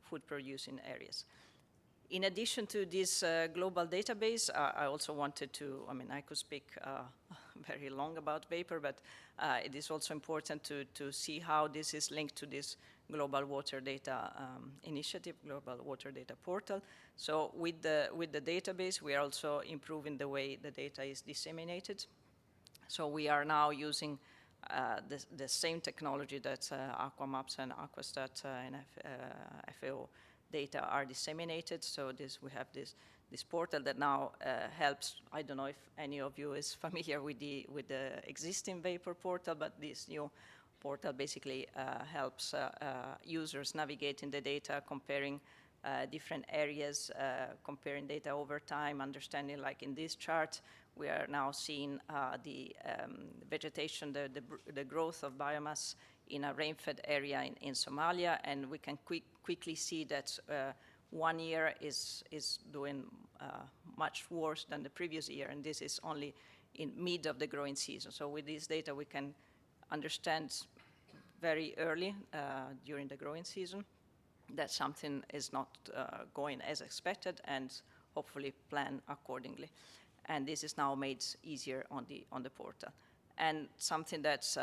food producing areas. In addition to this global database, I also wanted to, I could speak very long about vapor, but it is also important to see how this is linked to this global water data initiative, global water data portal. So with the database, we are also improving the way the data is disseminated. So we are now using the same technology that AquaMaps and AQUASTAT and FAO data are disseminated. So we have this portal that now helps. I don't know if any of you is familiar with the existing vapor portal, but this new portal basically helps users navigate in the data, comparing different areas, comparing data over time, understanding, like in this chart, we are now seeing the vegetation, the growth of biomass in a rain-fed area in Somalia, and we can quickly see that 1 year is doing much worse than the previous year, and this is only in mid of the growing season. So with this data, we can understand very early during the growing season that something is not going as expected, and hopefully plan accordingly. And this is now made easier on the portal. And something that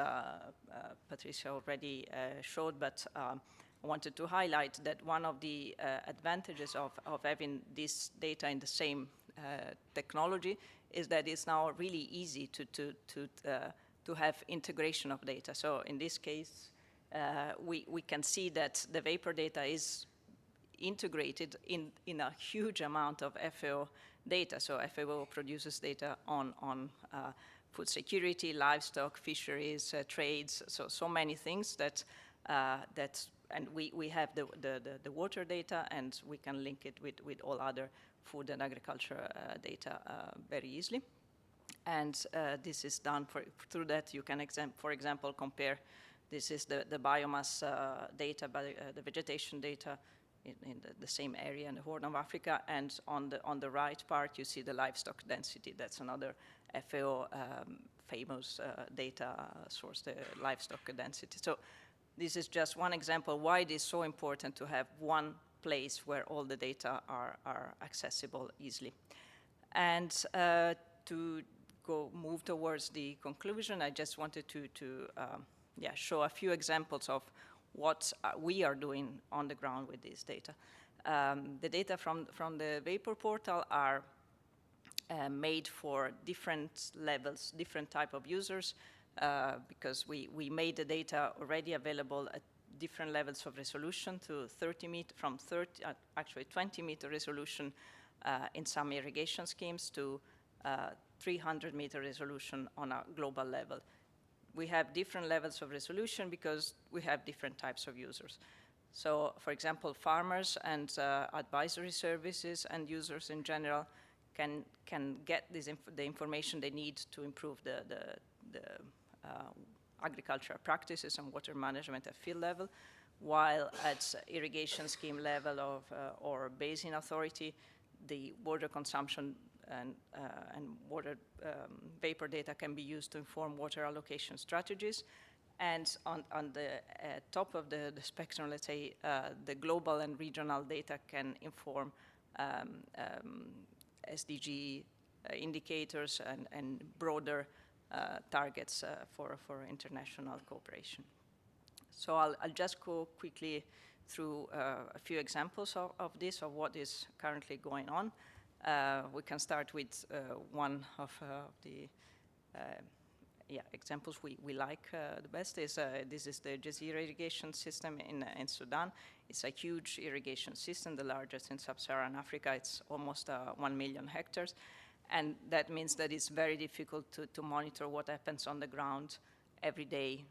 Patricia already showed, but I wanted to highlight that one of the advantages of having this data in the same technology is that it's now really easy to have integration of data. So in this case, we can see that the vapor data is integrated in a huge amount of FAO data. So FAO produces data on food security, livestock, fisheries, trades, so many things that and we have the water data, and we can link it with all other food and agriculture data very easily. And this is done through that. You can, for example, compare. This is the biomass data, the vegetation data in the same area in the Horn of Africa, and on the right part you see the livestock density. That's another FAO famous data source, the livestock density. So this is just one example why it is so important to have one place where all the data are accessible easily. And to move towards the conclusion, I just wanted to show a few examples of what we are doing on the ground with this data. The data from the Vapor portal are made for different levels, different type of users, because we made the data already available at different levels of resolution to 20 meter resolution in some irrigation schemes to 300 meter resolution on a global level. We have different levels of resolution because we have different types of users. So, for example, farmers and advisory services and users in general can get the information they need to improve the agricultural practices and water management at field level, while at irrigation scheme level or basin authority, the water consumption and water vapor data can be used to inform water allocation strategies. And on the top of the spectrum, let's say, the global and regional data can inform SDG indicators and broader targets for international cooperation. So I'll just go quickly through a few examples of this, of what is currently going on. We can start with one of the examples we like the best. This is the Jazeera irrigation system in Sudan. It's a huge irrigation system, the largest in sub-Saharan Africa. It's almost 1 million hectares. And that means that it's very difficult to monitor what happens on the ground every day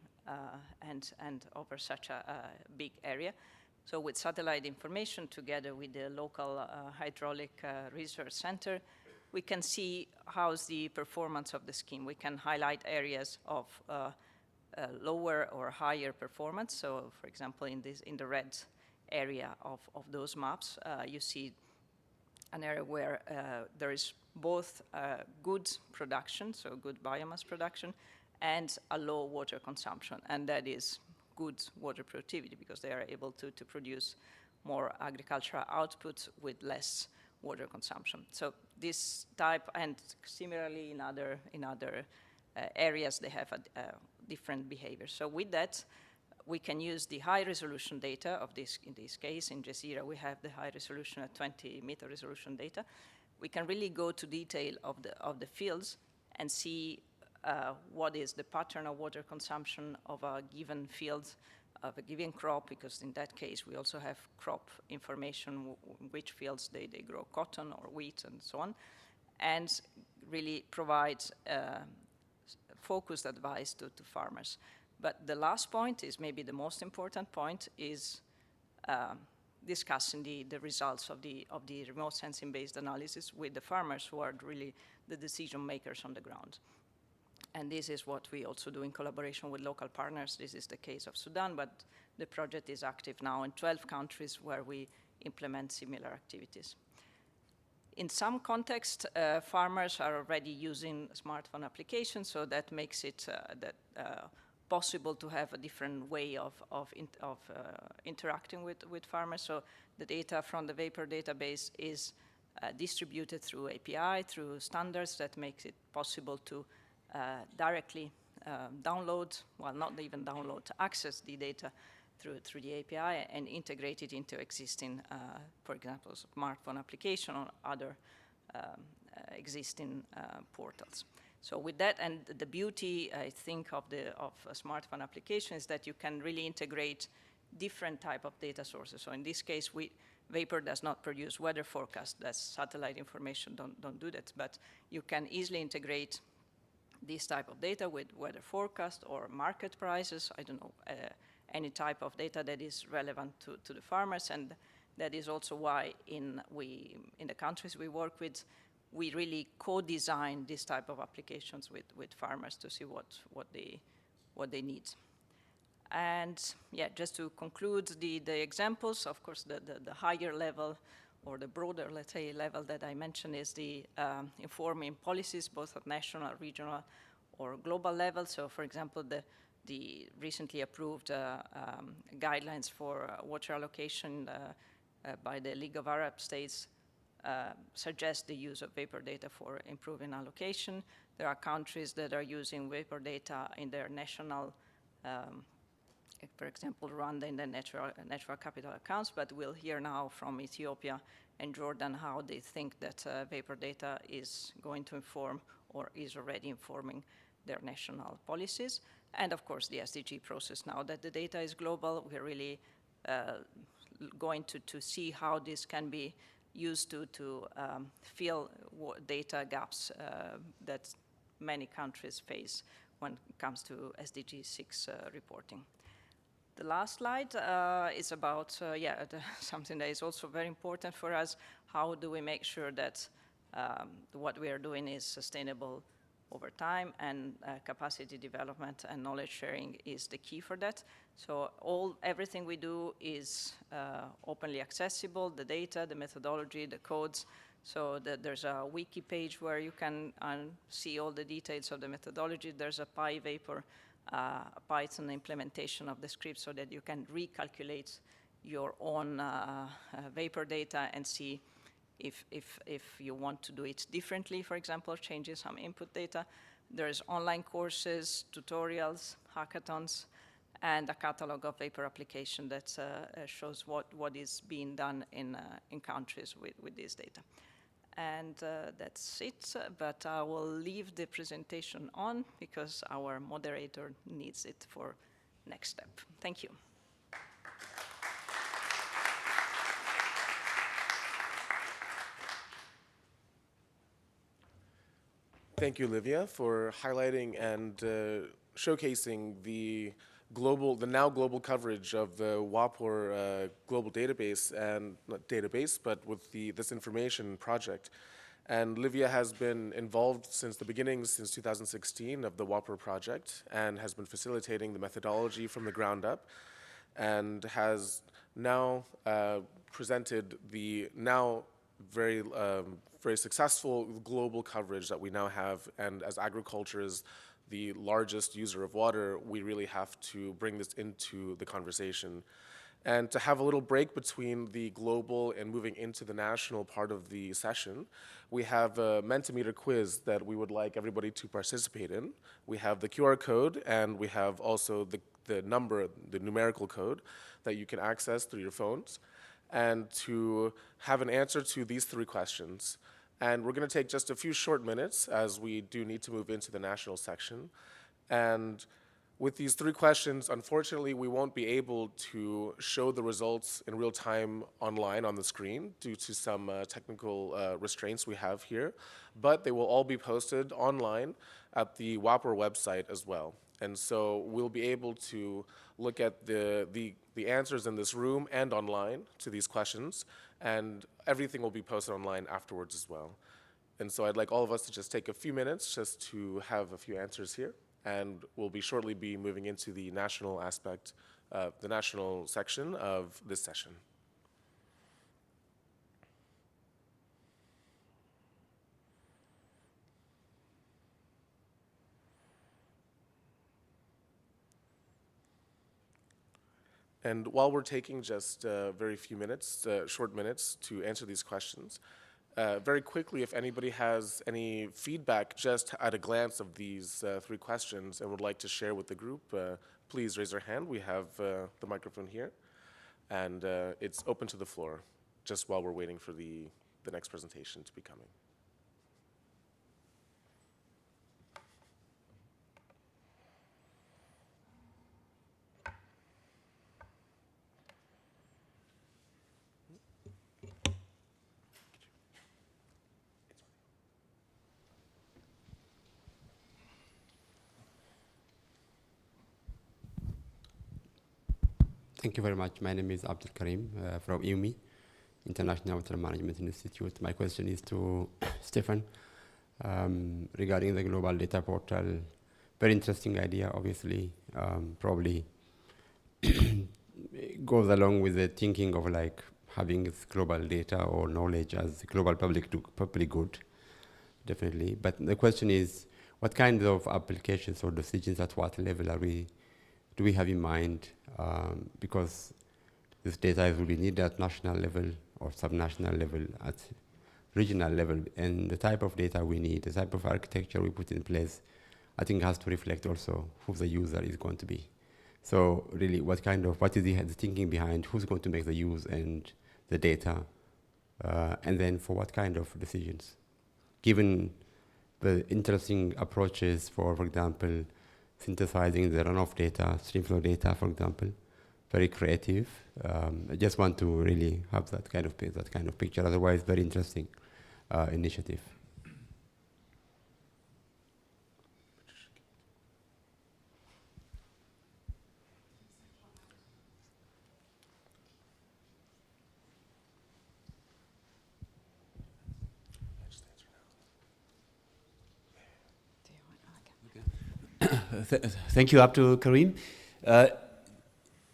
and over such a big area. So with satellite information together with the local hydraulic research center, we can see how's the performance of the scheme. We can highlight areas of lower or higher performance. So for example, in the red area of those maps, you see an area where there is both good production, so good biomass production, and a low water consumption. And that is good water productivity because they are able to produce more agricultural output with less water consumption. So this type, and similarly in other areas, they have a different behavior. So with that, we can use the high resolution data of this. In this case, in Jazeera, we have the high resolution at 20-meter resolution data. We can really go to detail of the fields and see what is the pattern of water consumption of a given field, of a given crop, because in that case we also have crop information, which fields they grow cotton or wheat and so on, and really provide focused advice to farmers. But the last point is maybe the most important point, is discussing the results of the remote sensing based analysis with the farmers, who are really the decision makers on the ground. And this is what we also do in collaboration with local partners. This is the case of Sudan, but the project is active now in 12 countries where we implement similar activities. In some contexts, farmers are already using smartphone applications, so that makes it possible to have a different way of interacting with farmers. So the data from the WaPOR database is distributed through API, through standards that makes it possible to directly download, well, not even download, to access the data through the API and integrate it into existing, for example, smartphone application or other existing portals. So with that, and the beauty, I think, of a smartphone application is that you can really integrate different type of data sources. So in this case, WaPOR does not produce weather forecast. That's satellite information, don't do that. But you can easily integrate this type of data with weather forecast or market prices, I don't know, any type of data that is relevant to the farmers. And that is also why in the countries we work with, we really co-design this type of applications with farmers to see what they need. And yeah, just to conclude the examples, of course, the higher level or the broader, let's say, level that I mentioned is the informing policies, both at national, regional, or global level. So, for example, the recently approved guidelines for water allocation by the League of Arab States suggest the use of WaPOR data for improving allocation. There are countries that are using WaPOR data in their national, for example, Rwanda in the natural capital accounts, but we'll hear now from Ethiopia and Jordan how they think that WaPOR data is going to inform or is already informing their national policies. And of course, the SDG process. Now that the data is global, we're really going to see how this can be used to fill data gaps that many countries face when it comes to SDG 6 reporting. The last slide is about something that is also very important for us. How do we make sure that what we are doing is sustainable over time, and capacity development and knowledge sharing is the key for that. So everything we do is openly accessible, the data, the methodology, the codes. So there's a wiki page where you can see all the details of the methodology. There's a PyWaPOR Python implementation of the script so that you can recalculate your own vapor data and see if you want to do it differently, for example, changing some input data. There's online courses, tutorials, hackathons, and a catalog of vapor application that shows what is being done in countries with this data. And that's it, but I will leave the presentation on because our moderator needs it for next step. Thank you. Thank you, Livia, for highlighting and showcasing the now global coverage of the WaPOR global database, and not database, but with this information project. And Livia has been involved since the beginning, since 2016, of the WaPOR project, and has been facilitating the methodology from the ground up, and has now presented the now very successful global coverage that we now have. And as agriculture is the largest user of water, we really have to bring this into the conversation. And to have a little break between the global and moving into the national part of the session, we have a Mentimeter quiz that we would like everybody to participate in. We have the QR code, and we have also the numerical code that you can access through your phones, and to have an answer to these 3 questions. And we're going to take just a few short minutes, as we do need to move into the national section. And with these 3 questions, unfortunately, we won't be able to show the results in real time online on the screen due to some technical restraints we have here, but they will all be posted online at the WaPOR website as well. And so we'll be able to look at the answers in this room and online to these questions, and everything will be posted online afterwards as well. And so I'd like all of us to just take a few minutes just to have a few answers here, and we'll be shortly be moving into the national aspect, the national section of this session. And while we're taking just very few minutes, short minutes to answer these questions, very quickly, if anybody has any feedback just at a glance of these 3 questions and would like to share with the group, please raise your hand. We have the microphone here, and it's open to the floor just while we're waiting for the next presentation to be coming. Thank you very much. My name is Abdul Karim from IUMI, International Water Management Institute. My question is to Stefan regarding the global data portal. Very interesting idea, obviously. Probably goes along with the thinking of like having this global data or knowledge as global public good, definitely. But the question is, what kind of applications or decisions at what level do we have in mind? Because this data is really needed at national level or subnational level, at regional level, and the type of data we need, the type of architecture we put in place, I think has to reflect also who the user is going to be. So really, what is the thinking behind who's going to make the use and the data, and then for what kind of decisions? Given the interesting approaches for example, synthesizing the runoff data, streamflow data, for example, very creative. I just want to really have that kind of picture. Otherwise, very interesting initiative. Thank you, Abdul Karim.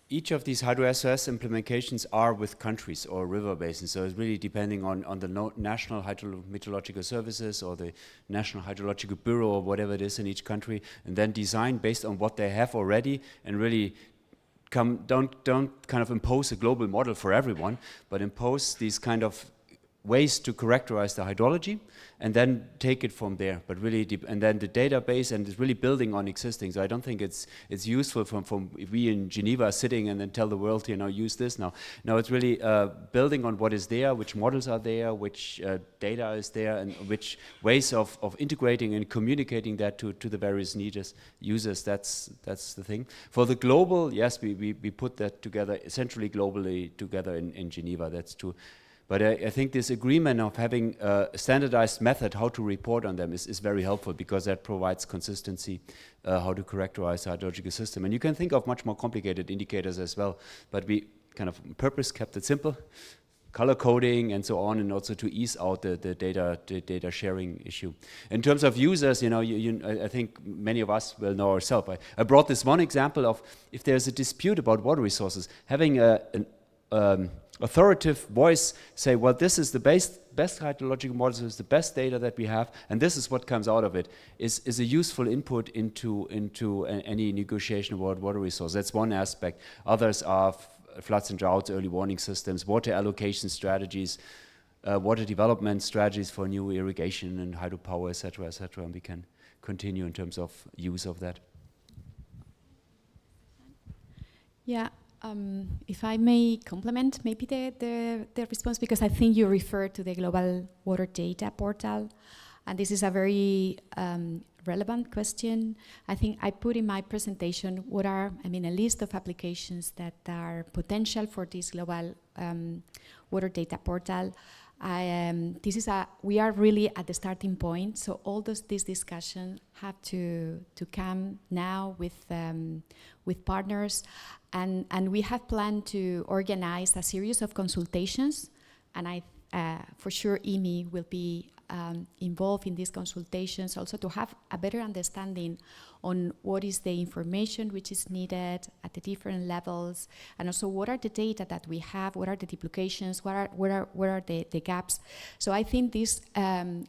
each of these hydro SOS implementations are with countries or river basins, so it's really depending on the national hydrometeorological services or the national hydrological bureau or whatever it is in each country, and then design based on what they have already, and really don't kind of impose a global model for everyone, but impose these kind of ways to characterize the hydrology, and then take it from there. But really, and then the database, and it's really building on existing. So I don't think it's useful from if we in Geneva are sitting and then tell the world, use this now. No, it's really building on what is there, which models are there, which data is there, and which ways of integrating and communicating that to the various users. That's the thing. For the global, yes, we put that together, essentially globally together in Geneva. That's true. But I think this agreement of having a standardized method how to report on them is very helpful, because that provides consistency how to characterize the hydrological system. And you can think of much more complicated indicators as well, but we kind of on purpose kept it simple, color coding and so on, and also to ease out the data sharing issue. In terms of users, I think many of us will know ourselves. I brought this one example of if there's a dispute about water resources, having an authoritative voice say, well, this is the best hydrological model, this is the best data that we have, and this is what comes out of it, is a useful input into any negotiation about water resource. That's one aspect. Others are floods and droughts, early warning systems, water allocation strategies, water development strategies for new irrigation and hydropower, etc., and we can continue in terms of use of that. Yeah. If I may complement maybe the response, because I think you referred to the Global Water Data Portal, and this is a very relevant question. I think I put in my presentation a list of applications that are potential for this Global Water Data Portal. We are really at the starting point, so all this discussion have to come now with partners, and we have planned to organize a series of consultations, and for sure IMI will be involved in these consultations also to have a better understanding on what is the information which is needed at the different levels, and also what are the data that we have, what are the duplications, what are the gaps. So I think this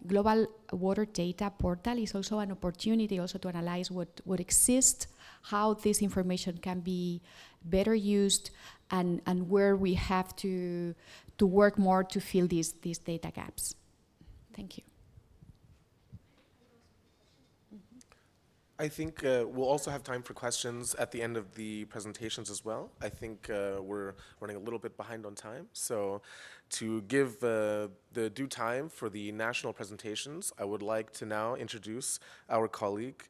Global Water Data Portal is also an opportunity also to analyze what exists, how this information can be better used, and where we have to work more to fill these data gaps. Thank you. I think we'll also have time for questions at the end of the presentations as well. I think we're running a little bit behind on time. So to give the due time for the national presentations, I would like to now introduce our colleague,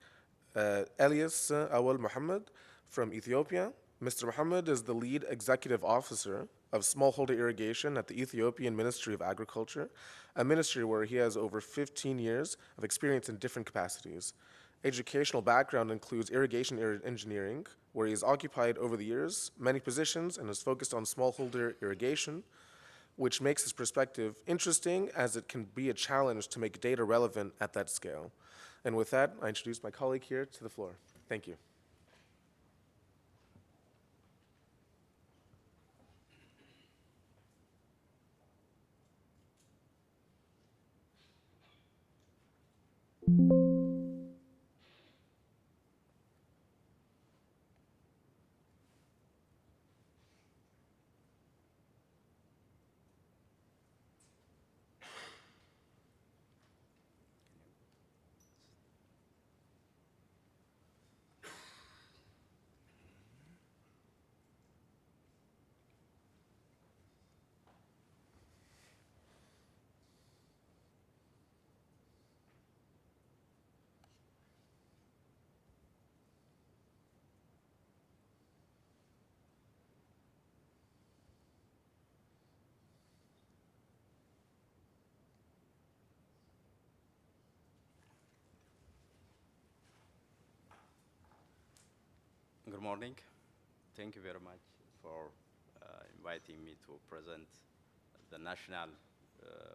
Elias Awal Mohammed from Ethiopia. Mr. Mohammed is the lead executive officer of smallholder irrigation at the Ethiopian Ministry of Agriculture, a ministry where he has over 15 years of experience in different capacities. Educational background includes irrigation engineering, where he has occupied over the years many positions and is focused on smallholder irrigation, which makes his perspective interesting as it can be a challenge to make data relevant at that scale. And with that, I introduce my colleague here to the floor. Thank you. Good morning. Thank you very much for inviting me to present the National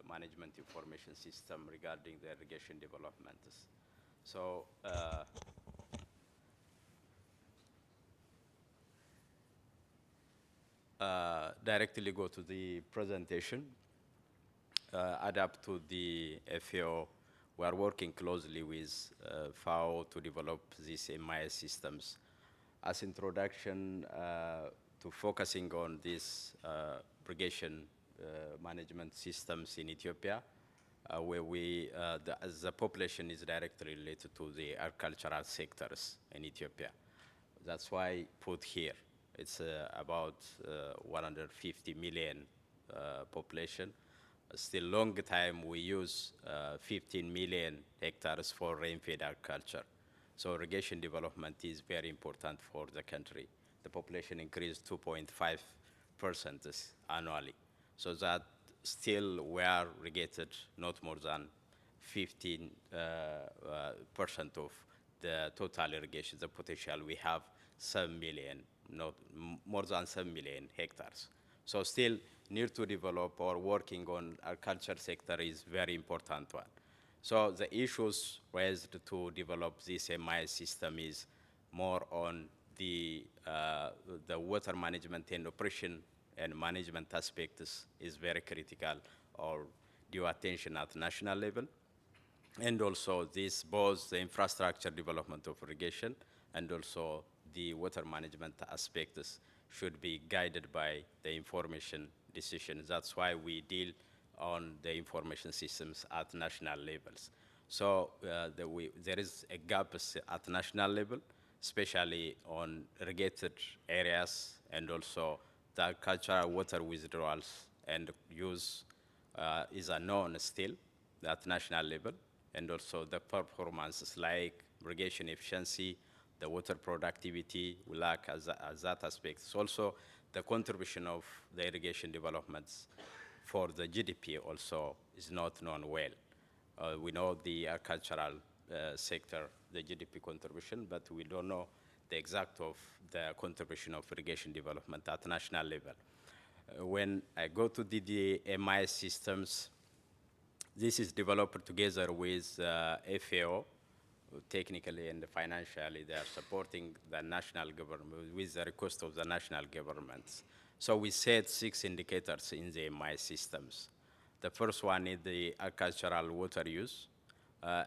Management Information System regarding the irrigation developments. So, I directly go to the presentation. Adapt to the FAO. We are working closely with FAO to develop these MIS systems. As introduction to focusing on these irrigation management systems in Ethiopia, where the population is directly related to the agricultural sectors in Ethiopia. That's why put here. It's about 150 million population. Still long time we use 15 million hectares for rain-fed agriculture. So irrigation development is very important for the country. The population increased 2.5% annually. So that still we are irrigated not more than 15% of the total irrigation, the potential we have 7 million, not more than 7 million hectares. So still need to develop or working on agriculture sector is very important one. So the issues raised to develop this MIS system is more on the water management and operation and management aspects is very critical or due attention at national level. And also this both the infrastructure development of irrigation and also the water management aspects should be guided by the information decisions. That's why we deal on the information systems at national levels. So there is a gap at national level, especially on irrigated areas and also the agricultural water withdrawals and use is unknown still at national level, and also the performances like irrigation efficiency, the water productivity, we lack as that aspect. Also, the contribution of the irrigation developments for the GDP also is not known well. We know the agricultural sector, the GDP contribution, but we don't know the exact of the contribution of irrigation development at national level. When I go to the MIS systems, this is developed together with FAO. Technically and financially, they are supporting the national government with the request of the national governments. So we set 6 indicators in the MIS systems. The first one is the agricultural water use.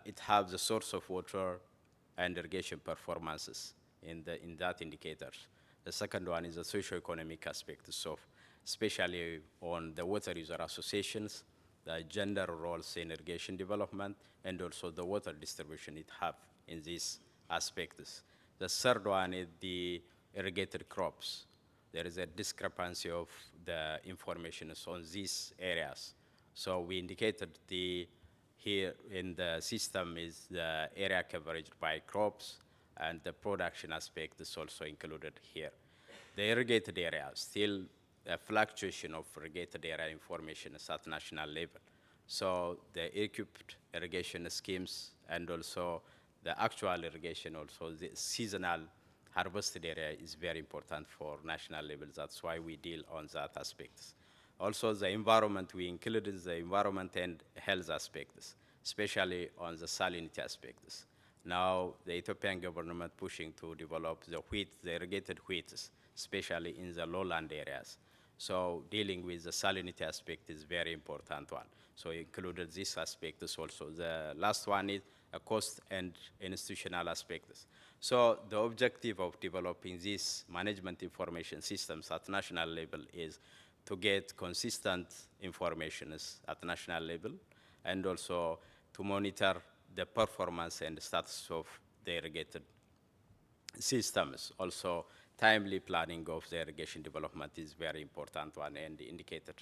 It has the source of water and irrigation performances in that indicators. The second one is the socio-economic aspects of, especially on the water user associations, the gender roles in irrigation development, and also the water distribution it have in these aspects. The third one is the irrigated crops. There is a discrepancy of the information on these areas. So we indicated here in the system is the area coverage by crops, and the production aspect is also included here. The irrigated area, still a fluctuation of irrigated area information is at national level. So the equipped irrigation schemes and also the actual irrigation, also the seasonal harvested area is very important for national levels. That's why we deal on that aspects. Also the environment, we included the environment and health aspects, especially on the salinity aspects. Now the Ethiopian government pushing to develop the wheat, the irrigated wheats, especially in the lowland areas. So dealing with the salinity aspect is very important one. So included this aspect is also. The last one is a cost and institutional aspects. So the objective of developing these management information systems at national level is to get consistent information at national level, and also to monitor the performance and status of the irrigated systems. Also, timely planning of the irrigation development is very important one and indicated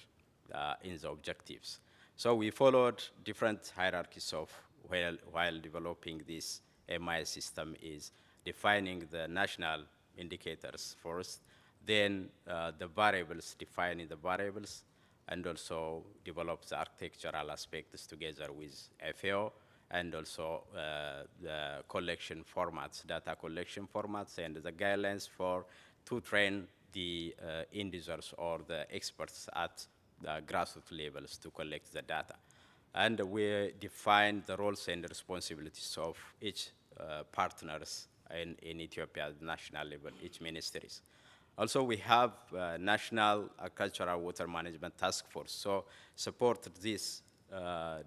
in the objectives. So we followed different hierarchies of while developing this MIS system is defining the national indicators first, then the variables, defining the variables, and also develop the architectural aspects together with FAO, and also the collection formats, data collection formats, and the guidelines to train the end users or the experts at the grassroots levels to collect the data. And we define the roles and responsibilities of each partners in Ethiopia at the national level, each ministries. Also, we have National Agricultural Water Management Task Force, so support this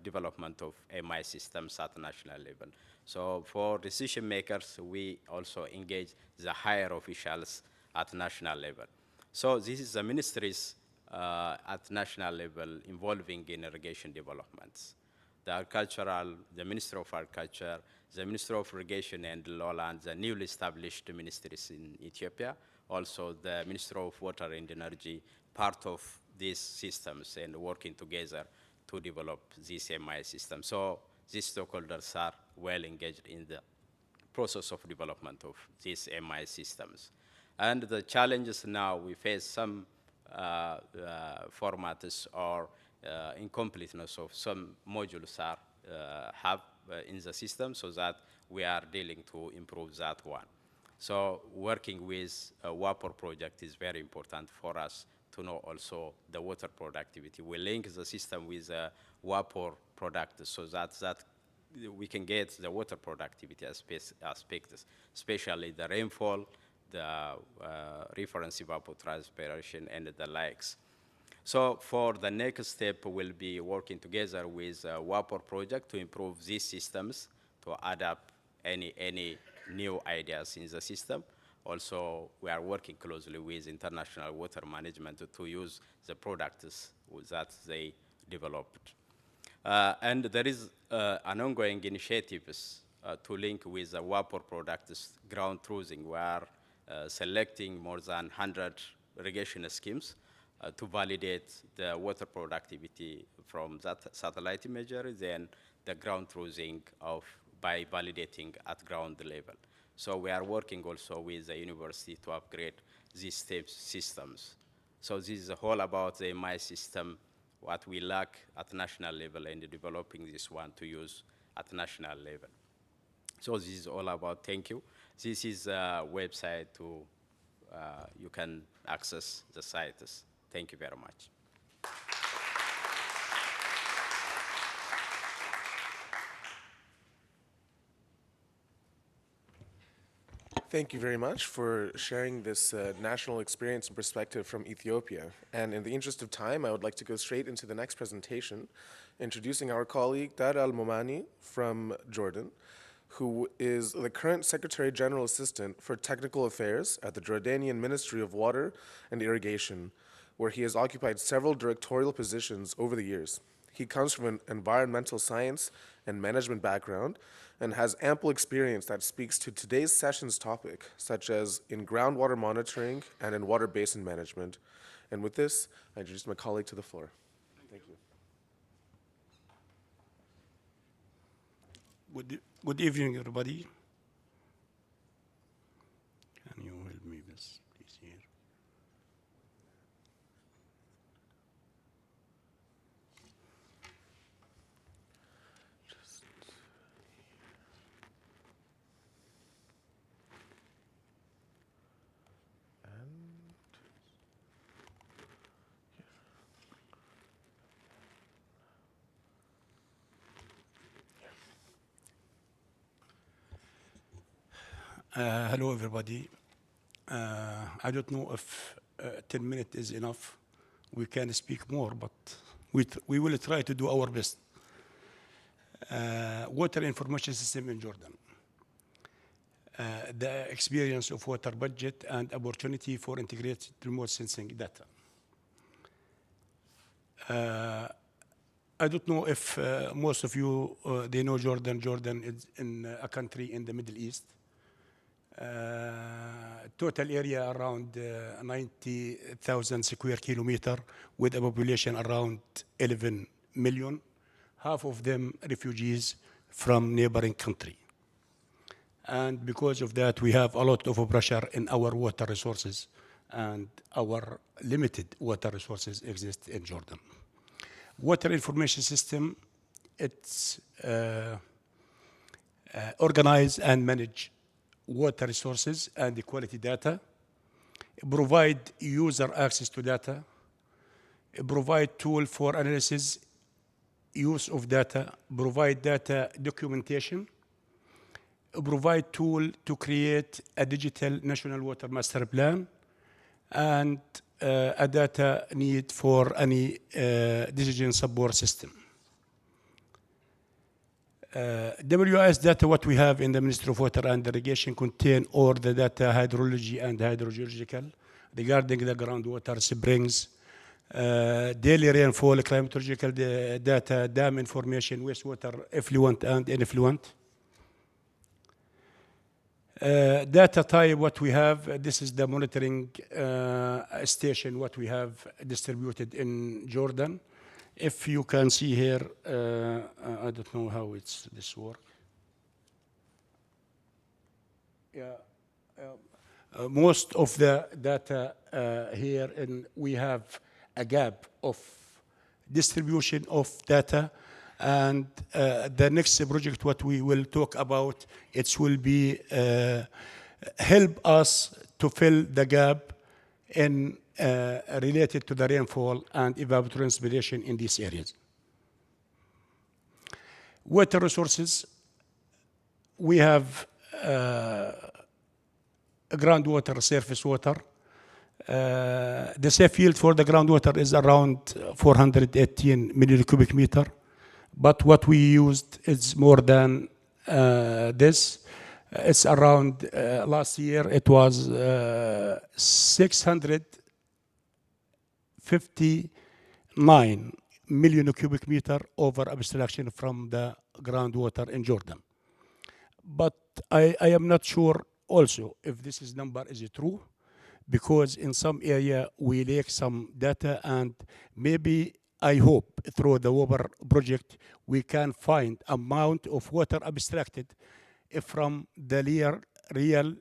development of MI systems at national level. So for decision makers, we also engage the higher officials at national level. So this is the ministries at national level involving in irrigation developments. The Minister of Agriculture, the Minister of Irrigation and Lowland, the newly established ministries in Ethiopia, also the Minister of Water and Energy, part of these systems and working together to develop this MI system. So these stakeholders are well engaged in the process of development of these MI systems. And the challenges now, we face some formats or incompleteness of some modules are have in the system, so that we are dealing to improve that one. So working with a WaPOR project is very important for us to know also the water productivity. We link the system with a WaPOR product so that we can get the water productivity aspects, especially the rainfall, the reference evapotranspiration, and the likes. So for the next step, we'll be working together with WaPOR project to improve these systems, to adapt any new ideas in the system. Also, we are working closely with international water management to use the products that they developed. And there is an ongoing initiatives to link with the WaPOR products ground truthing. We are selecting more than 100 irrigation schemes to validate the water productivity from that satellite imagery, then the ground truthing by validating at ground level. So we are working also with the university to upgrade these systems. So this is all about the MI system, what we lack at national level, and developing this one to use at national level. So this is all about, thank you. This is a website to, you can access the sites. Thank you very much. Thank you very much for sharing this national experience and perspective from Ethiopia. And in the interest of time, I would like to go straight into the next presentation, introducing our colleague Dar Al-Momani from Jordan, who is the current Secretary General Assistant for Technical Affairs at the Jordanian Ministry of Water and Irrigation, where he has occupied several directorial positions over the years. He comes from an environmental science and management background and has ample experience that speaks to today's session's topic, such as in groundwater monitoring and in water basin management. And with this, I introduce my colleague to the floor. Thank you. Good evening, everybody. Can you help me with this, please, here? Hello, everybody. I don't know if 10 minutes is enough. We can speak more, but we will try to do our best. Water information system in Jordan. The experience of water budget and opportunity for integrated remote sensing data. I don't know if most of you, they know Jordan. Jordan is in a country in the Middle East. Total area around 90,000 square kilometer with a population around 11 million, half of them refugees from neighboring country. And because of that, we have a lot of pressure in our water resources, and our limited water resources exist in Jordan. Water information system, it's organize and manage water resources and the quality data, provide user access to data, provide tool for analysis, use of data, provide data documentation, provide tool to create a digital national water master plan, and a data need for any decision support system. WIS data, what we have in the Ministry of Water and Irrigation, contain all the data, hydrology and hydrogeological, regarding the groundwater, springs, daily rainfall, climatological data, dam information, wastewater, effluent and influent. Data type, what we have, this is the monitoring station, what we have distributed in Jordan. If you can see here, I don't know how this work. Yeah, most of the data here, and we have a gap of distribution of data. And the next project, what we will talk about, it will be help us to fill the gap in related to the rainfall and evapotranspiration in these areas. Water resources, we have groundwater, surface water. The safe yield for the groundwater is around 418 million cubic meter. But what we used is more than this. It's around, last year, it was 659 million cubic meter over abstraction from the groundwater in Jordan. But I am not sure also if this number is true, because in some area we lack some data, and maybe I hope through the WaPOR project we can find amount of water abstracted from the real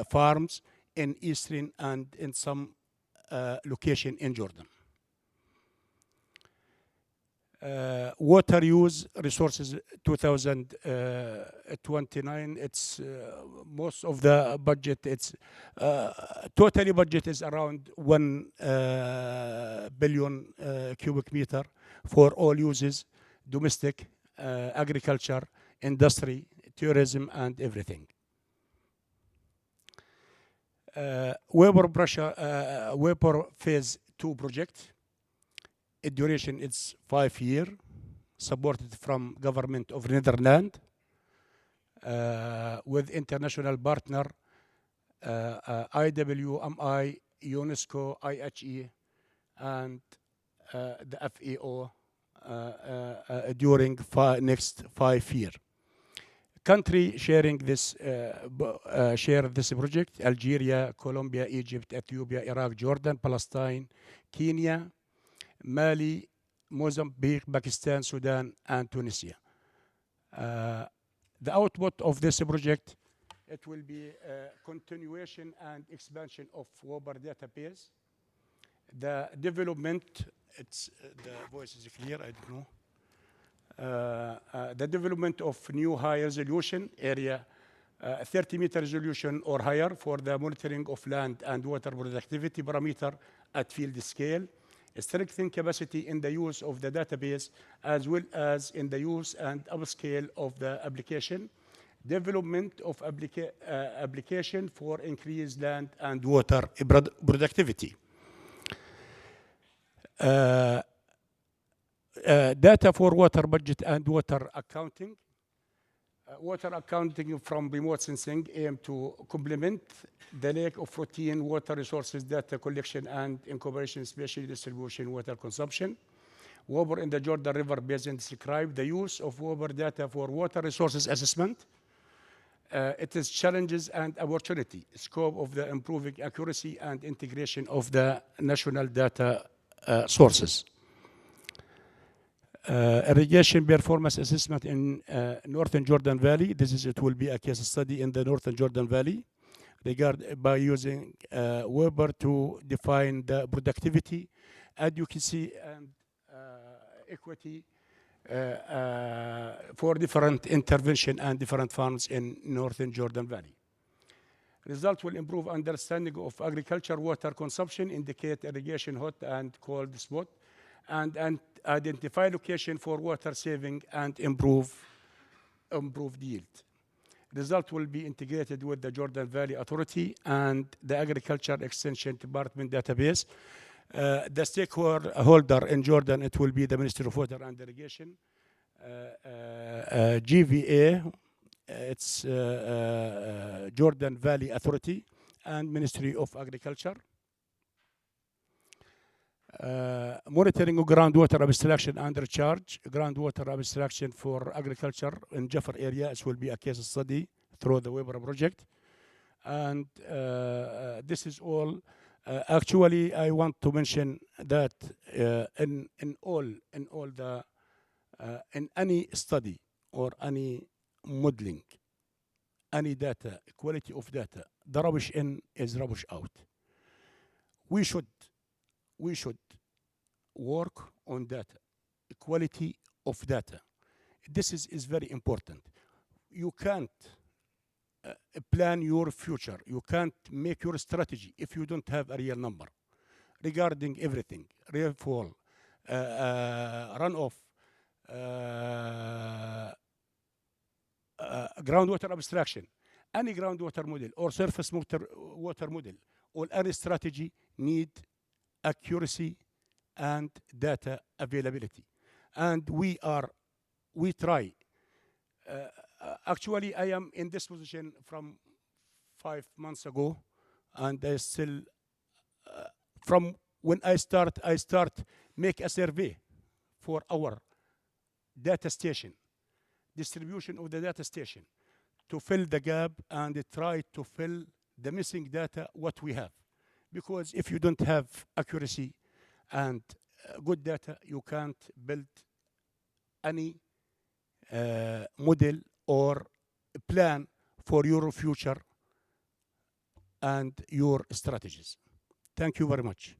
farms in eastern and in some location in Jordan. Water use resources 2029, it's most of the budget, it's totally budget is around 1 billion cubic meter for all uses, domestic, agriculture, industry, tourism, and everything. WaPOR phase 2 project. Its duration is 5 years, supported from government of Netherlands with international partner IWMI, UNESCO, IHE, and the FAO during next 5 years. Country sharing this share this project: Algeria, Colombia, Egypt, Ethiopia, Iraq, Jordan, Palestine, Kenya, Mali, Mozambique, Pakistan, Sudan, and Tunisia. The output of this project, it will be a continuation and expansion of WaPOR database. The development, it's the voice is clear, I don't know. The development of new high resolution area, 30-meter resolution or higher, for the monitoring of land and water productivity parameter at field scale. Strengthen capacity in the use of the database, as well as in the use and upscale of the application. Development of application for increased land and water productivity. Data for water budget and water accounting. Water accounting from remote sensing aim to complement the lack of routine water resources data collection and incorporation, spatial distribution, water consumption. WaPOR in the Jordan River Basin describe the use of WaPOR data for water resources assessment. It is challenges and opportunity. Scope of the improving accuracy and integration of the national data sources. Irrigation performance assessment in Northern Jordan Valley. It will be a case study in the Northern Jordan Valley by using WaPOR to define the productivity, adequacy, and equity for different intervention and different farms in Northern Jordan Valley. Result will improve understanding of agriculture water consumption, indicate irrigation hot and cold spot, and identify location for water saving and improve yield. Result will be integrated with the Jordan Valley Authority and the Agriculture Extension Department database. The stakeholder in Jordan, it will be the Ministry of Water and Irrigation, GVA, it's Jordan Valley Authority, and Ministry of Agriculture. Monitoring of groundwater abstraction and recharge. Groundwater abstraction for agriculture in Jafar area, it will be a case study through the WaPOR project. And this is all. Actually, I want to mention that in any study or any modeling, any data, quality of data, the rubbish in is rubbish out. We should work on data, quality of data. This is very important. You can't plan your future. You can't make your strategy if you don't have a real number regarding everything: rainfall, runoff, groundwater abstraction, any groundwater model or surface water model, or any strategy need accuracy and data availability. And we try. Actually, I am in this position from 5 months ago, and I still, from when I start make a survey for our data station, distribution of the data station, to fill the gap and try to fill the missing data what we have. Because if you don't have accuracy and good data, you can't build any model or plan for your future and your strategies. Thank you very much.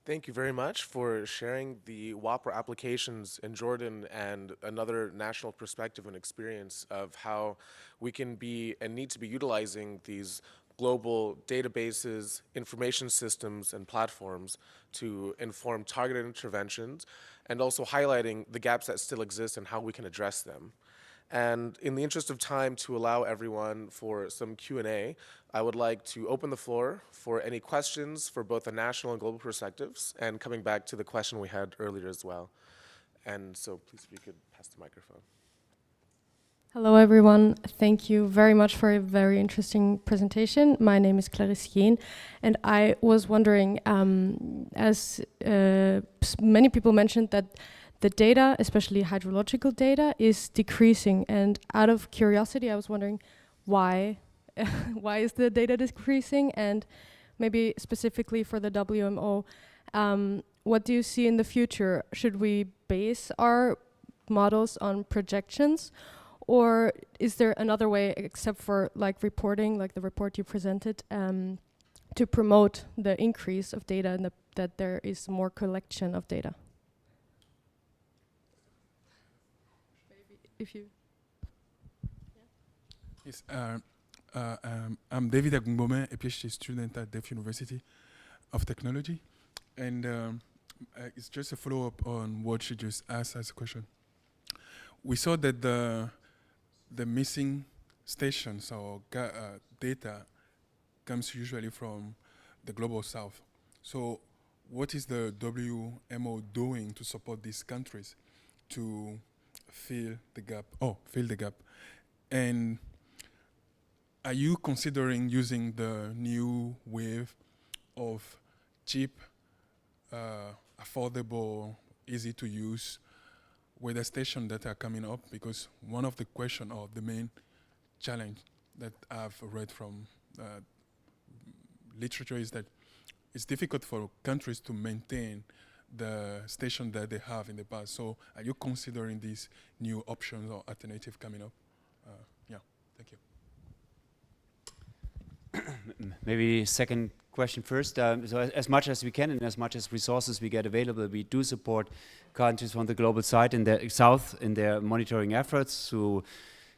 Thank you very much for sharing the WaPOR applications in Jordan and another national perspective and experience of how we can be and need to be utilizing these global databases, information systems, and platforms to inform targeted interventions, and also highlighting the gaps that still exist and how we can address them. And in the interest of time, to allow everyone for some Q&A, I would like to open the floor for any questions for both the national and global perspectives, and coming back to the question we had earlier as well. And so please, if you could pass the microphone. Hello, everyone. Thank you very much for a very interesting presentation. My name is Clarisse Yen, and I was wondering, as many people mentioned, that the data, especially hydrological data, is decreasing. And out of curiosity, I was wondering why. Why is the data decreasing? And maybe specifically for the WMO, what do you see in the future? Should we base our models on projections? Or is there another way, except for like reporting, like the report you presented, to promote the increase of data and that there is more collection of data? Maybe if you... Yes, I'm David Agungbome, a PhD student at Deaf University of Technology. And it's just a follow-up on what she just asked as a question. We saw that the missing stations or data comes usually from the global south. So what is the WMO doing to support these countries to fill the gap? And are you considering using the new wave of cheap, affordable, easy to use weather stations that are coming up? Because one of the question or the main challenge that I've read from literature is that it's difficult for countries to maintain the station that they have in the past. So are you considering these new options or alternatives coming up? Yeah, thank you. Maybe second question first. So as much as we can and as much as resources we get available, we do support countries from the global side in the south in their monitoring efforts through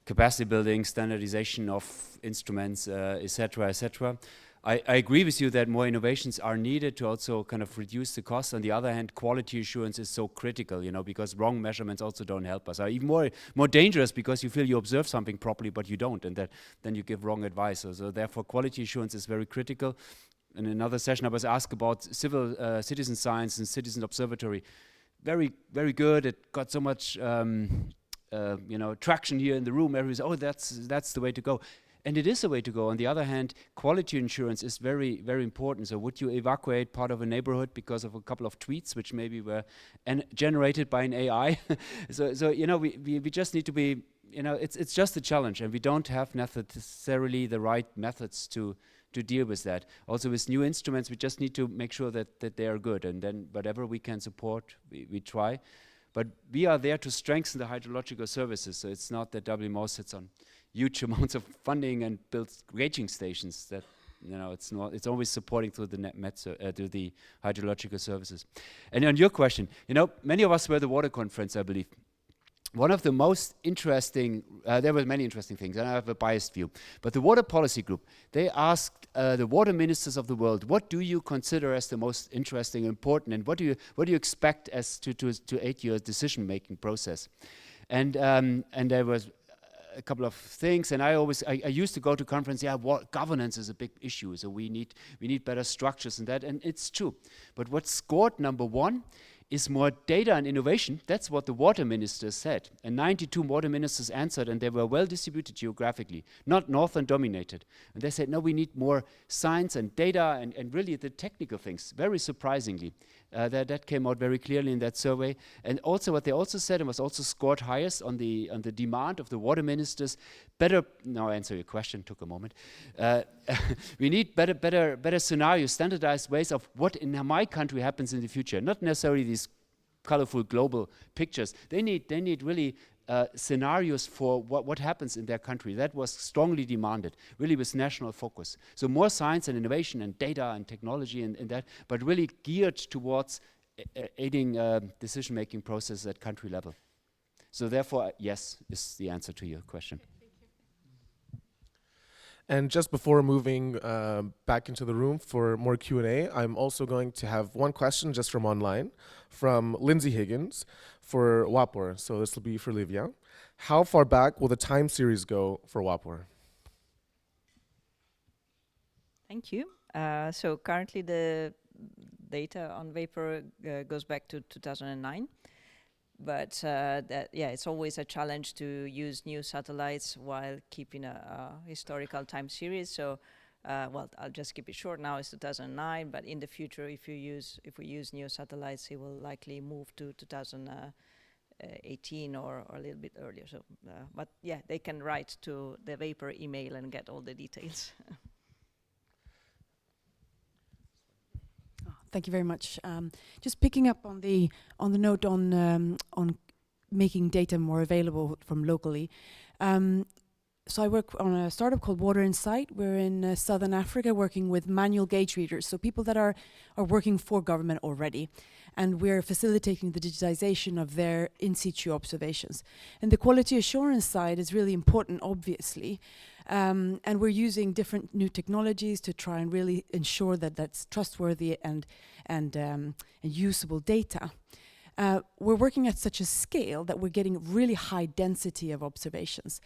capacity building, standardization of instruments, etc., etc. I agree with you that more innovations are needed to also kind of reduce the cost. On the other hand, quality assurance is so critical, you know, because wrong measurements also don't help us. Are even more dangerous because you feel you observe something properly, but you don't, and then you give wrong advice. So therefore, quality assurance is very critical. In another session, I was asked about citizen science and citizen observatory. Very, very good. It got so much, you know, traction here in the room. Everybody's, oh, that's the way to go. And it is a way to go. On the other hand, quality insurance is very, very important. So would you evacuate part of a neighborhood because of a couple of tweets, which maybe were generated by an AI? so you know, we just need to be, you know, it's just a challenge, and we don't have necessarily the right methods to deal with that. Also with new instruments, we just need to make sure that they are good, and then whatever we can support, we try. But we are there to strengthen the hydrological services, so it's not that WMO sits on huge amounts of funding and builds gauging stations. That, you know, it's not. It's always supporting through the to the hydrological services. And on your question, you know, many of us were at the water conference, I believe. One of the most interesting, there were many interesting things, and I have a biased view, but the Water Policy Group, they asked the water ministers of the world, what do you consider as the most interesting and important, and what do you expect as to aid your decision-making process? And there was a couple of things, and I used to go to conference, governance is a big issue, so we need better structures and that, and it's true. But what scored number one is more data and innovation. That's what the water ministers said. And 92 water ministers answered, and they were well distributed geographically, not northern dominated. And they said, no, we need more science and data and really the technical things, very surprisingly. That came out very clearly in that survey. And also what they also said, and was also scored highest on the demand of the water ministers, now I answer your question, took a moment. We need better scenarios, standardized ways of what in my country happens in the future, not necessarily these colorful global pictures. They need really scenarios for what happens in their country. That was strongly demanded, really with national focus. So more science and innovation and data and technology and that, but really geared towards aiding decision-making processes at country level. So therefore, yes, is the answer to your question. And just before moving back into the room for more Q&A, I'm also going to have one question just from online, from Lindsay Higgins for WaPOR. So this will be for Livia. How far back will the time series go for WaPOR? Thank you. So currently the data on vapor goes back to 2009. But it's always a challenge to use new satellites while keeping a historical time series. So, well, I'll just keep it short. Now it's 2009, but in the future, if we use new satellites, it will likely move to 2018 or a little bit earlier. So, but yeah, they can write to the vapor email and get all the details. Thank you very much. Just picking up on the note on making data more available from locally. So I work on a startup called Water Insight. We're in Southern Africa working with manual gauge readers, so people that are working for government already. And we're facilitating the digitization of their in situ observations. And the quality assurance side is really important, obviously. And we're using different new technologies to try and really ensure that that's trustworthy and usable data. We're working at such a scale that we're getting really high density of observations.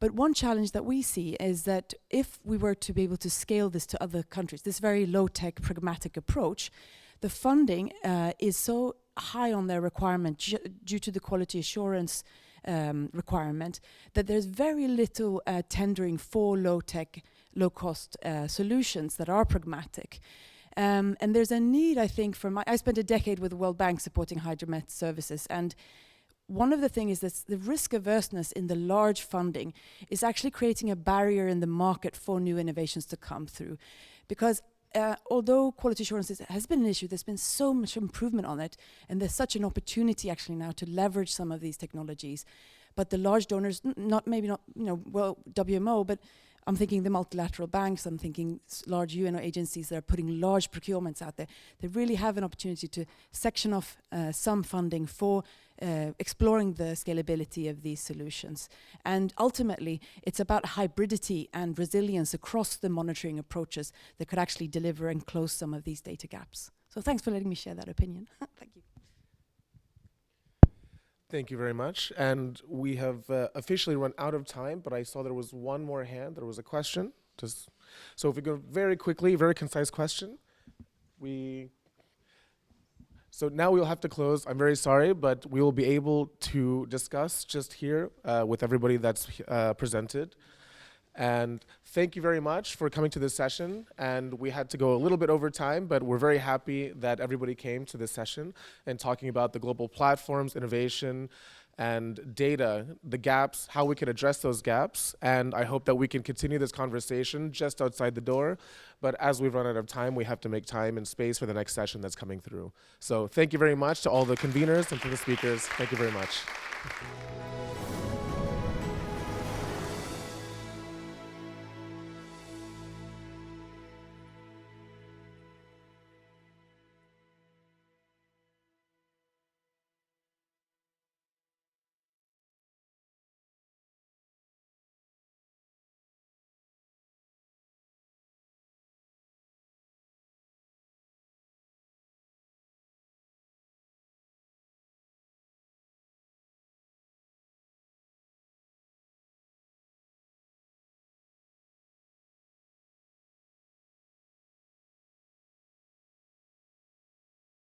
But one challenge that we see is that if we were to be able to scale this to other countries, this very low-tech, pragmatic approach, the funding is so high on their requirement due to the quality assurance requirement that there's very little tendering for low-tech, low-cost solutions that are pragmatic. And there's a need, I think, I spent a decade with the World Bank supporting hydromet services, and one of the things is that the risk averseness in the large funding is actually creating a barrier in the market for new innovations to come through. Because although quality assurance has been an issue, there's been so much improvement on it, and there's such an opportunity actually now to leverage some of these technologies. But the large donors, maybe not WMO, but I'm thinking the multilateral banks, I'm thinking large UN agencies that are putting large procurements out there. They really have an opportunity to section off some funding for exploring the scalability of these solutions. And ultimately, it's about hybridity and resilience across the monitoring approaches that could actually deliver and close some of these data gaps. So thanks for letting me share that opinion. Thank you. Thank you very much. And we have officially run out of time, but I saw there was one more hand. There was a question. So if we go very quickly, very concise question. So now we'll have to close. I'm very sorry, but we will be able to discuss just here with everybody that's presented. And thank you very much for coming to this session. And we had to go a little bit over time, but we're very happy that everybody came to this session and talking about the global platforms, innovation, and data, the gaps, how we can address those gaps. And I hope that we can continue this conversation just outside the door. But as we've run out of time, we have to make time and space for the next session that's coming through. So thank you very much to all the conveners and to the speakers. Thank you very much.